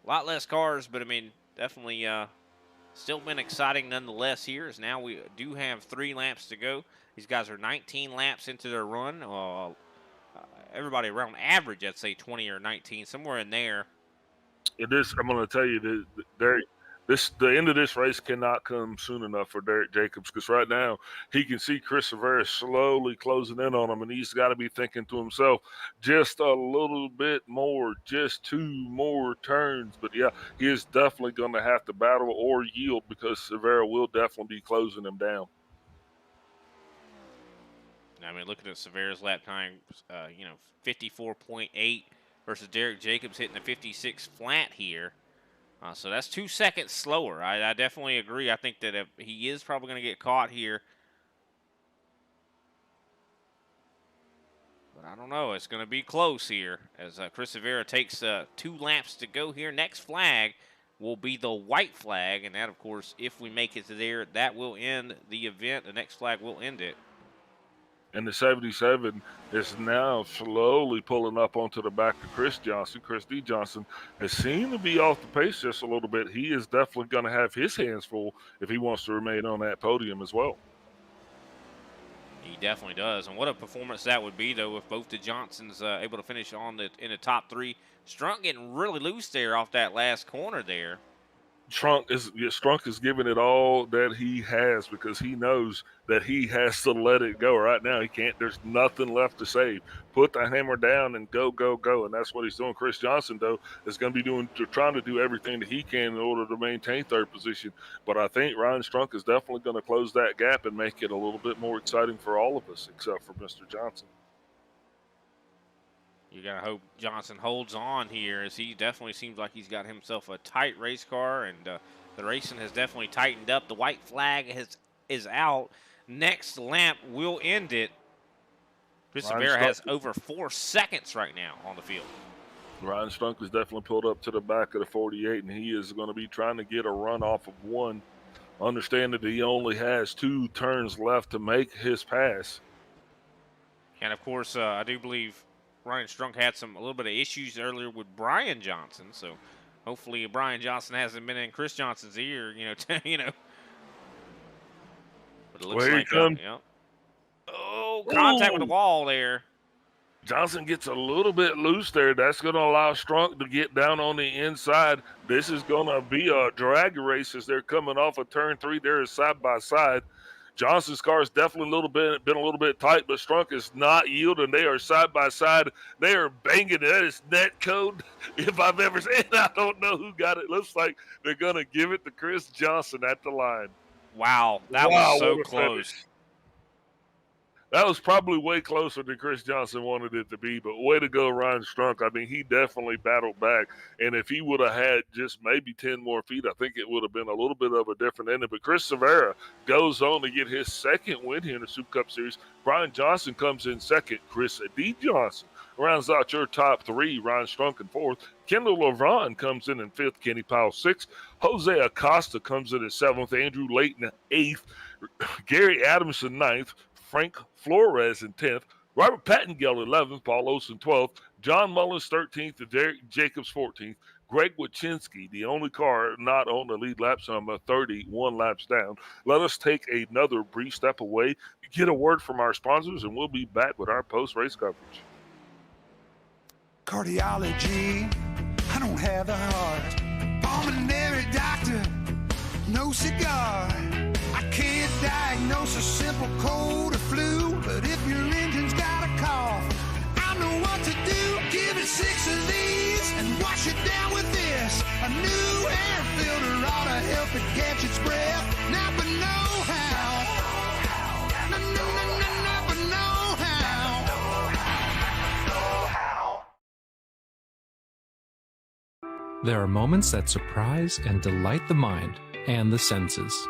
A lot less cars, but I mean, definitely still been exciting nonetheless here, as now we do have 3 laps to go. These guys are 19 laps into their run. Everybody around average, I'd say 20 or 19, somewhere in there. It is, I'm going to tell you, the end of this race cannot come soon enough for Derek Jacobs, because right now he can see Chris Rivera slowly closing in on him, and he's got to be thinking to himself, just a little bit more, just 2 more turns. But yeah, he is definitely going to have to battle or yield, because Rivera will definitely be closing him down. I mean, looking at Severa's lap time, 54.8 versus Derek Jacobs hitting a 56 flat here. So that's 2 seconds slower. I definitely agree. I think that if he is probably going to get caught here. But I don't know. It's going to be close here as Chris Rivera takes 2 laps to go here. Next flag will be the white flag. And that, of course, if we make it to there, that will end the event. The next flag will end it. And the 77 is now slowly pulling up onto the back of Chris Johnson. Chris D. Johnson has seemed to be off the pace just a little bit. He is definitely going to have his hands full if he wants to remain on that podium as well. He definitely does. And what a performance that would be, though, if both the Johnsons able to finish in the top 3. Strunk getting really loose there off that last corner there. Strunk is giving it all that he has, because he knows that he has to let it go. Right now, he can't. There's nothing left to save. Put the hammer down and go, go, go. And that's what he's doing. Chris Johnson, though, is going to be trying to do everything that he can in order to maintain 3rd position. But I think Ryan Strunk is definitely going to close that gap and make it a little bit more exciting for all of us, except for Mr. Johnson. You got to hope Johnson holds on here, as he definitely seems like he's got himself a tight race car, and the racing has definitely tightened up. The white flag is out. Next lap will end it. Chris Rivera has over 4 seconds right now on the field. Ryan Strunk is definitely pulled up to the back of the 48, and he is going to be trying to get a run off of 1. Understand that he only has 2 turns left to make his pass. And, of course, I do believe Ryan Strunk had a little bit of issues earlier with Brian Johnson, so hopefully Brian Johnson hasn't been in Chris Johnson's ear, But it looks like contact with the wall there. Johnson gets a little bit loose there. That's going to allow Strunk to get down on the inside. This is going to be a drag race as they're coming off of turn 3. They're side by side. Johnson's car is definitely been a little bit tight, but Strunk is not yielding. They are side by side. They are banging. That is net code, if I've ever seen. I don't know who got it. Looks like they're going to give it to Chris Johnson at the line. Wow, that was so close. Finish. That was probably way closer than Chris Johnson wanted it to be, but way to go, Ryan Strunk. I mean, he definitely battled back, and if he would have had just maybe 10 more feet, I think it would have been a little bit of a different ending. But Chris Rivera goes on to get his 2nd win here in the Super Cup Series. Brian Johnson comes in 2nd. Chris D. Johnson rounds out your top 3. Ryan Strunk in 4th. Kendall LeVron comes in 5th. Kenny Powell 6th. Jose Acosta comes in at 7th. Andrew Layton 8th. Gary Adamson 9th. Frank Flores in 10th, Robert Pattengale 11th, Paul Olson 12th, John Mullins 13th, and Derek Jacobs 14th. Greg Wachinski, the only car not on the lead lap, so I'm 31 laps down. Let us take another brief step away, get a word from our sponsors, and we'll be back with our post-race coverage. Cardiology, I don't have the heart. Pulmonary doctor, no cigar. I can't diagnose a simple cold or flu, but if your engine's got a cough, I know what to do. Give it 6 of these and wash it down with this. A new air filter ought to help it catch its breath. Napa know-how. Napa know-how. There are moments that surprise and delight the mind and the senses.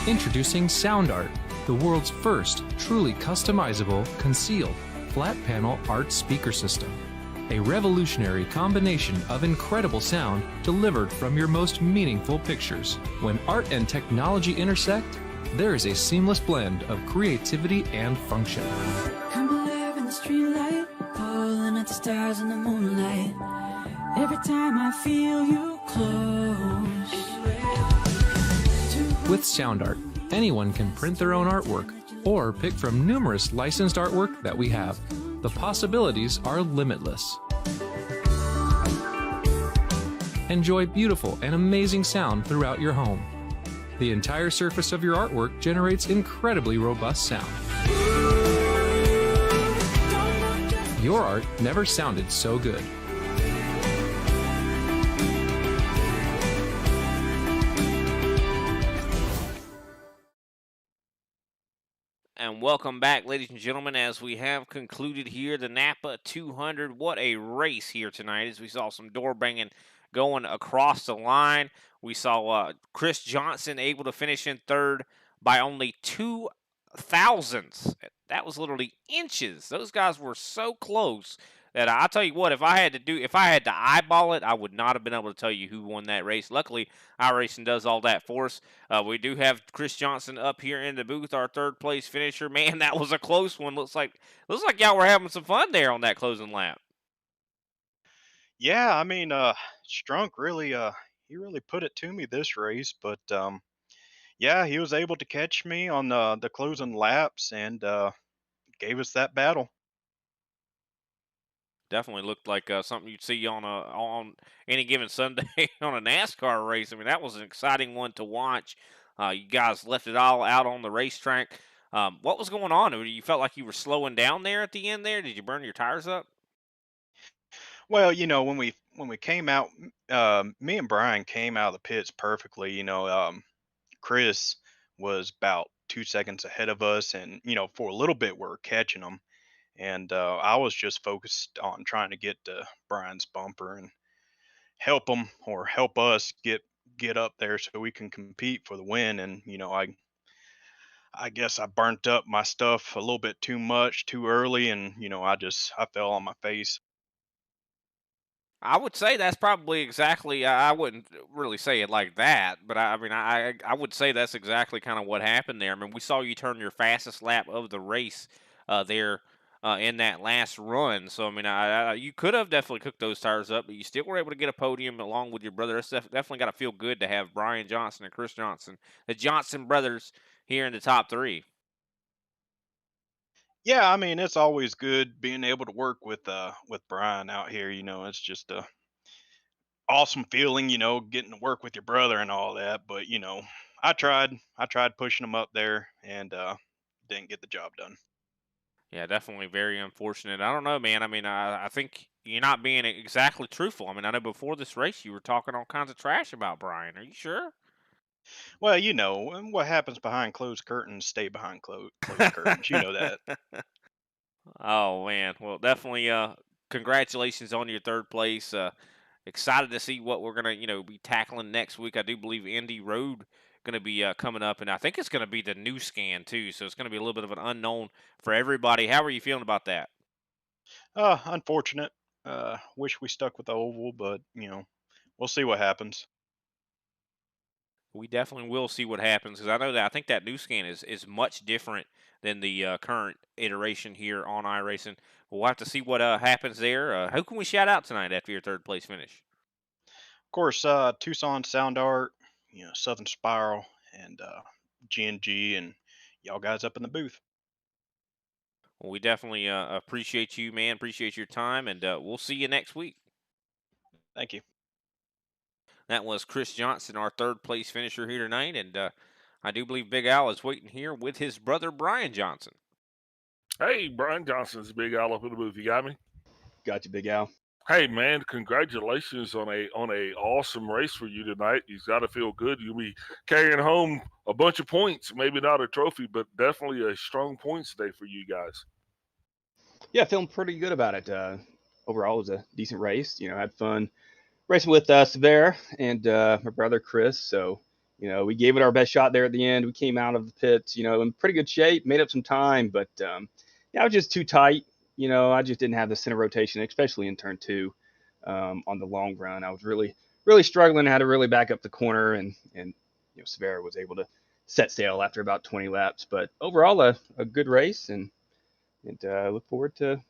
Introducing Sound Art, the world's first truly customizable, concealed, flat panel art speaker system. A revolutionary combination of incredible sound delivered from your most meaningful pictures. When art and technology intersect, there is a seamless blend of creativity and function. I'm alive in the streetlight, pulling at the stars in the moonlight. Every time I feel you close. With Sound Art, anyone can print their own artwork or pick from numerous licensed artwork that we have. The possibilities are limitless. Enjoy beautiful and amazing sound throughout your home. The entire surface of your artwork generates incredibly robust sound. Your art never sounded so good. And welcome back, ladies and gentlemen, as we have concluded here the Napa 200. What a race here tonight, as we saw some door banging going across the line. We saw Chris Johnson able to finish in third by only 0.02. That was literally inches. Those guys were so close that I'll tell you what, if I had to eyeball it, I would not have been able to tell you who won that race. Luckily, iRacing does all that for us. We do have Chris Johnson up here in the booth, our third place finisher. Man, that was a close one. Looks like y'all were having some fun there on that closing lap. Yeah, I mean, Strunk really, he really put it to me this race, but yeah, he was able to catch me on the closing laps and gave us that battle. Definitely looked like something you'd see on any given Sunday on a NASCAR race. I mean, that was an exciting one to watch. You guys left it all out on the racetrack. What was going on? You felt like you were slowing down there at the end there? Did you burn your tires up? Well, when we came out, me and Brian came out of the pits perfectly. Chris was about 2 seconds ahead of us, and for a little bit we were catching him. And I was just focused on trying to get to Brian's bumper and help him or help us get up there so we can compete for the win. And I guess I burnt up my stuff a little bit too much too early, and I fell on my face. I would say that's probably exactly. I wouldn't really say it like that, but I mean, I would say that's exactly kind of what happened there. I mean, we saw you turn your fastest lap of the race there in that last run. So I mean, you could have definitely cooked those tires up, but you still were able to get a podium along with your brother. That's definitely got to feel good to have Brian Johnson and Chris Johnson, the Johnson brothers, here in the top three. Yeah, I mean it's always good being able to work with Brian out here. It's just a awesome feeling, getting to work with your brother and all that. But I tried pushing him up there and didn't get the job done. Yeah, definitely very unfortunate. I don't know, man. I mean, I think you're not being exactly truthful. I mean, I know before this race you were talking all kinds of trash about Brian. Are you sure? Well, and what happens behind closed curtains stay behind closed curtains. You know that. Oh man, well, definitely. Congratulations on your third place. Excited to see what we're gonna, be tackling next week. I do believe Indy Road gonna be coming up, and I think it's gonna be the new scan too. So it's gonna be a little bit of an unknown for everybody. How are you feeling about that? Unfortunate. Wish we stuck with the oval, but we'll see what happens. We definitely will see what happens because I know that I think that new scan is much different than the current iteration here on iRacing. We'll have to see what happens there. Who can we shout out tonight after your third place finish? Of course, Tucson Sound Art, Southern Spiral, and G&G, and y'all guys up in the booth. Well, we definitely appreciate you, man. Appreciate your time, and we'll see you next week. Thank you. That was Chris Johnson, our third place finisher here tonight, and I do believe Big Al is waiting here with his brother Brian Johnson. Hey, Brian Johnson's Big Al up in the booth. You got me? Got you, Big Al. Hey man, congratulations on a awesome race for you tonight. You've got to feel good. You'll be carrying home a bunch of points. Maybe not a trophy, but definitely a strong points day for you guys. Yeah, feeling pretty good about it. Overall, it was a decent race. Had fun racing with Severa and my brother Chris. So, we gave it our best shot there at the end. We came out of the pits, in pretty good shape, made up some time, but I was just too tight. I just didn't have the center rotation, especially in turn two on the long run. I was really, really struggling. I had to really back up the corner, and Severa was able to set sail after about 20 laps. But overall, a good race, and look forward to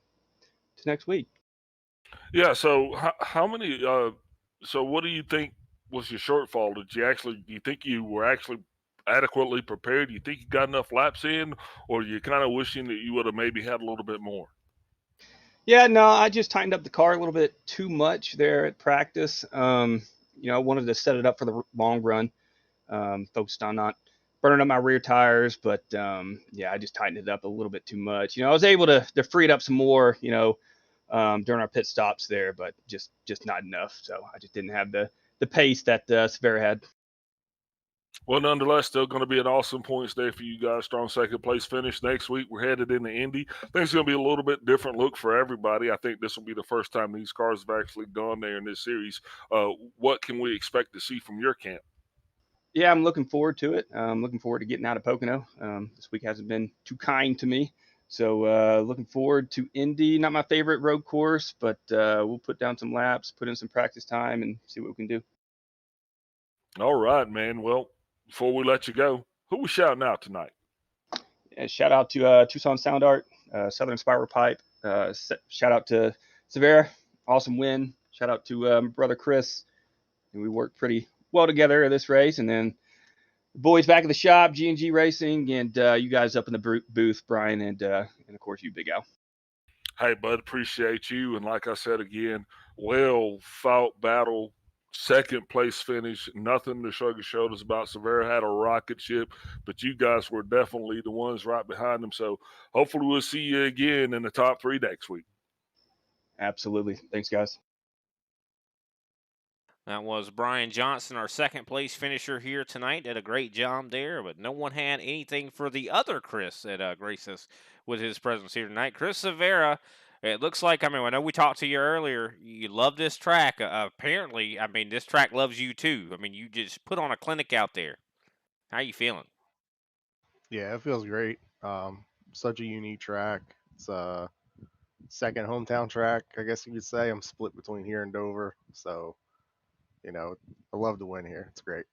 next week. Yeah. So how many? So what do you think was your shortfall? Do you think you were actually adequately prepared? Do you think you got enough laps in, or are you kind of wishing that you would have maybe had a little bit more? Yeah, no, I just tightened up the car a little bit too much there at practice. I wanted to set it up for the long run. Focused on not burning up my rear tires, but yeah, I just tightened it up a little bit too much. I was able to free it up some more, during our pit stops there, but just not enough. So I just didn't have the pace that Severa had. Well, nonetheless, still going to be an awesome points day for you guys. Strong second place finish. Next week, we're headed into Indy. I think it's going to be a little bit different look for everybody. I think this will be the first time these cars have actually gone there in this series. What can we expect to see from your camp? Yeah, I'm looking forward to it. I'm looking forward to getting out of Pocono. This week hasn't been too kind to me. So looking forward to Indy. Not my favorite road course, but we'll put down some laps, put in some practice time, and see what we can do. All right, man. Well, before we let you go, who we shouting out tonight? Yeah, shout out to Tucson Sound Art, Southern Spiral Pipe. Shout out to Severa, awesome win. Shout out to brother Chris. And we worked pretty well together at this race. And then the boys back at the shop, G&G Racing, and you guys up in the booth, Brian, and of course you, Big Al. Hey, bud, appreciate you. And like I said again, well fought battle, second place finish. Nothing to shrug your shoulders about. Severa had a rocket ship, but you guys were definitely the ones right behind them. So hopefully we'll see you again in the top 3 next week. Absolutely. Thanks, guys. That was Brian Johnson, our second place finisher here tonight. Did a great job there, but no one had anything for the other Chris that graced us with his presence here tonight. Chris Severa, it looks like, I know we talked to you earlier. You love this track. Apparently, this track loves you too. You just put on a clinic out there. How you feeling? Yeah, it feels great. Such a unique track. It's a second hometown track, I guess you could say. I'm split between here and Dover, so I love to win here. It's great.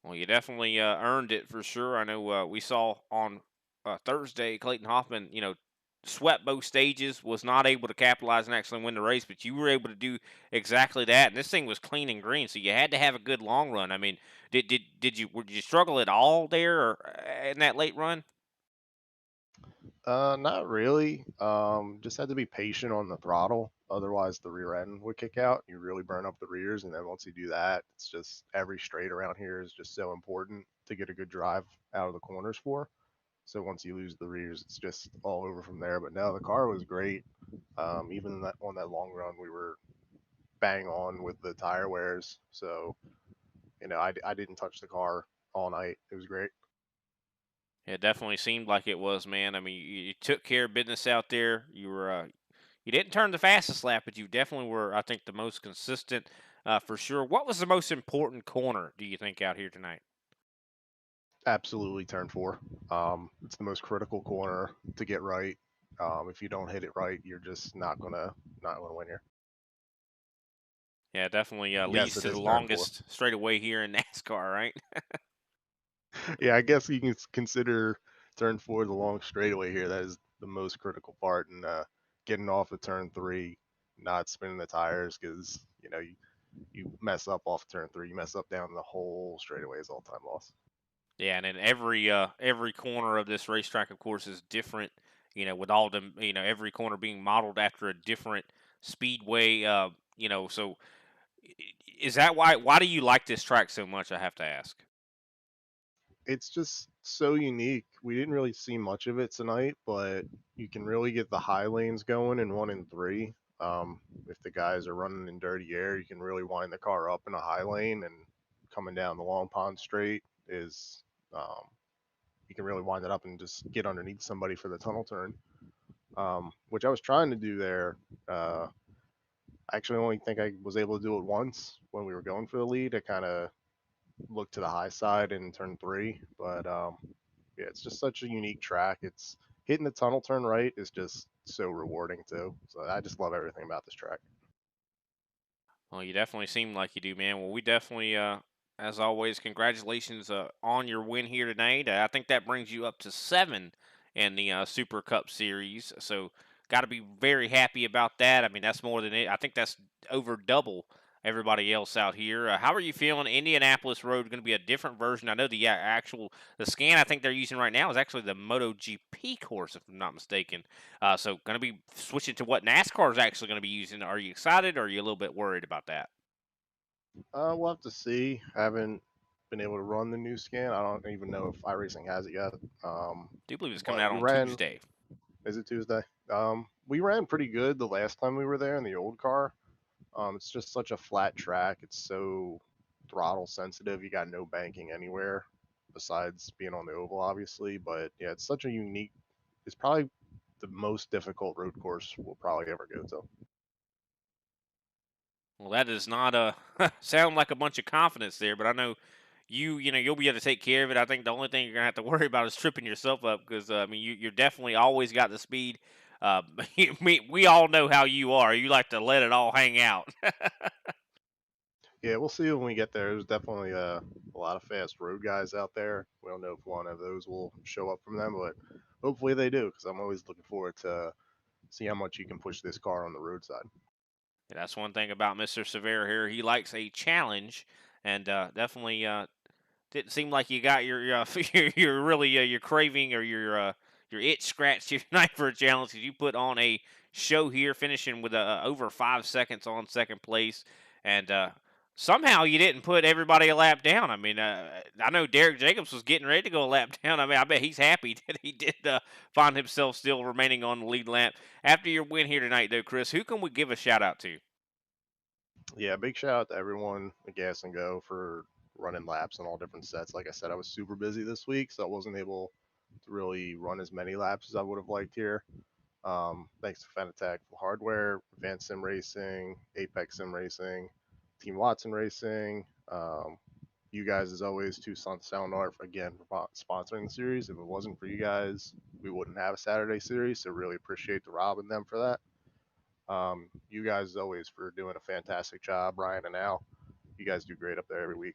Well, you definitely earned it for sure. I know we saw on Thursday Clayton Hoffman, swept both stages, was not able to capitalize and actually win the race, but you were able to do exactly that. And this thing was clean and green, so you had to have a good long run. Did you struggle at all there or, in that late run? Not really. Just had to be patient on the throttle. Otherwise, the rear end would kick out. You really burn up the rears, and then once you do that, it's just every straight around here is just so important to get a good drive out of the corners for. So once you lose the rears, it's just all over from there. But no, the car was great. Even on that long run, we were bang on with the tire wears. So I didn't touch the car all night. It was great. It definitely seemed like it was, man. You took care of business out there. You were you didn't turn the fastest lap, but you definitely were, I think, the most consistent for sure. What was the most important corner, do you think, out here tonight? Absolutely, turn 4. It's the most critical corner to get right. If you don't hit it right, you're just not gonna win here. Yeah, definitely Yes, leads it to the is turn 4. longest straightaway here in NASCAR, right? Yeah, I guess you can consider turn 4 the long straightaway here. That is the most critical part, and getting off of turn 3, not spinning the tires because you mess up off turn 3, you mess up down the whole straightaway is all time loss. Yeah, and then every corner of this racetrack, of course, is different. With all them, every corner being modeled after a different speedway. So is that why do you like this track so much? I have to ask. It's just so unique. We didn't really see much of it tonight, but you can really get the high lanes going in 1 and 3. If the guys are running in dirty air, you can really wind the car up in a high lane, and coming down the Long Pond Straight is you can really wind it up and just get underneath somebody for the tunnel turn, which I was trying to do there. I actually only think I was able to do it once when we were going for the lead. I kind of looked to the high side in turn 3, but yeah, it's just such a unique track. It's hitting the tunnel turn right is just so rewarding too. So I just love everything about this track. Well, you definitely seem like you do, man. Well, we definitely, as always, congratulations on your win here tonight. I think that brings you up to 7 in the Super Cup Series. So, got to be very happy about that. That's more than it. I think that's over double everybody else out here. How are you feeling? Indianapolis Road going to be a different version. I know the scan I think they're using right now is actually the MotoGP course, if I'm not mistaken. So going to be switching to what NASCAR is actually going to be using. Are you excited, or are you a little bit worried about that? We'll have to see. I haven't been able to run the new scan. I don't even know if iRacing has it yet. I do believe it's coming But out we on ran. Tuesday. Is it Tuesday? We ran pretty good the last time we were there in the old car. It's just such a flat track. It's so throttle sensitive. You got no banking anywhere besides being on the oval, obviously. But yeah, it's such a unique. It's probably the most difficult road course we'll probably ever go to. Well, that does not sound like a bunch of confidence there, but I know you'll be able to take care of it. I think the only thing you're gonna have to worry about is tripping yourself up because I mean you're definitely always got the speed. Uh, we all know how you are. You like to let it all hang out. Yeah, we'll see when we get there. There's definitely a lot of fast road guys out there. We don't know if one of those will show up from them, but hopefully they do, because I'm always looking forward to see how much you can push this car on the roadside. And that's one thing about Mr. Severe here. He likes a challenge, and definitely didn't seem like you got your really your craving or your itch scratched tonight for a challenge because you put on a show here, finishing with over 5 seconds on second place, and somehow you didn't put everybody a lap down. I mean, I know Derek Jacobs was getting ready to go a lap down. I mean, I bet he's happy that he did find himself still remaining on the lead lap after your win here tonight, though. Chris, who can we give a shout out to? Yeah, big shout out to everyone at Gas and Go for running laps on all different sets. Like I said, I was super busy this week, so I wasn't able to really run as many laps as I would have liked here. Thanks to Fanatec Hardware, Advanced Sim Racing, Apex Sim Racing, Team Watson Racing. You guys, as always, Tucson Sound Art, again, for sponsoring the series. If it wasn't for you guys, we wouldn't have a Saturday series, so really appreciate the Rob and them for that. You guys, as always, for doing a fantastic job, Ryan and Al. You guys do great up there every week.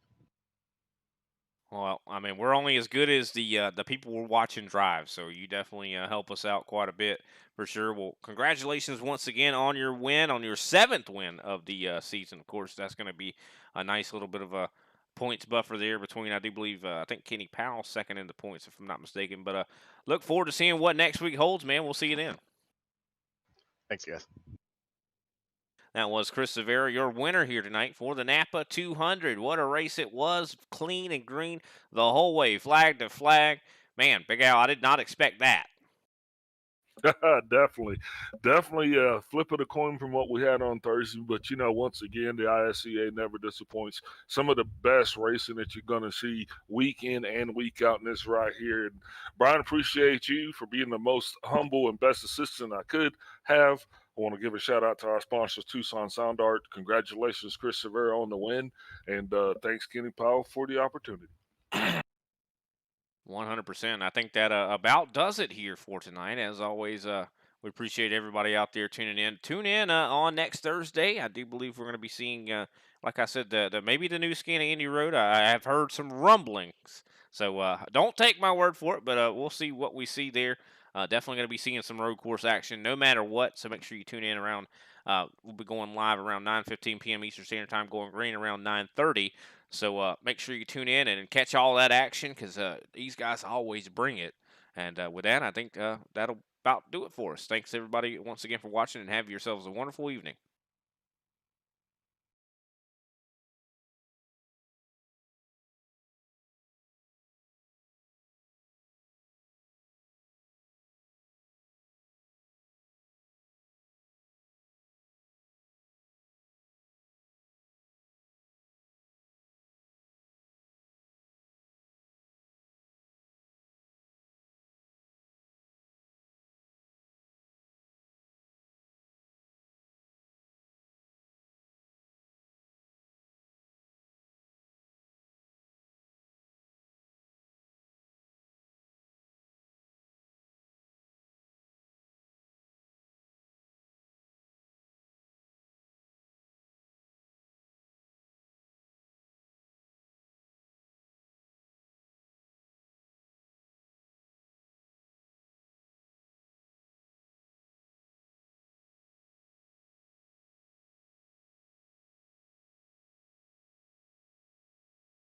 Well, I mean, we're only as good as the people we're watching drive, so you definitely help us out quite a bit for sure. Well, congratulations once again on your win, on your seventh win of the season. Of course, that's going to be a nice little bit of a points buffer there between, I do believe, I think Kenny Powell second in the points, if I'm not mistaken. But look forward to seeing what next week holds, man. We'll see you then. Thanks, guys. That was Chris Severa, your winner here tonight for the Napa 200. What a race it was, clean and green the whole way, flag to flag. Man, Big Al, I did not expect that. Definitely flip of the coin from what we had on Thursday. But, once again, the ISCA never disappoints. Some of the best racing that you're going to see week in and week out in this right here. And Brian, appreciate you for being the most humble and best assistant I could have. I want to give a shout out to our sponsors, Tucson Sound Art. Congratulations, Chris Severa, on the win. And thanks, Kenny Powell, for the opportunity. 100%. I think that about does it here for tonight. As always, we appreciate everybody out there tuning in. Tune in on next Thursday. I do believe we're going to be seeing, like I said, maybe the new skin of Indy Road. I have heard some rumblings. So don't take my word for it, but we'll see what we see there. Definitely going to be seeing some road course action no matter what. So make sure you tune in around. We'll be going live around 9:15 p.m. Eastern Standard Time, going green around 9:30. So make sure you tune in and catch all that action because these guys always bring it. And with that, I think that'll about do it for us. Thanks, everybody, once again for watching, and have yourselves a wonderful evening.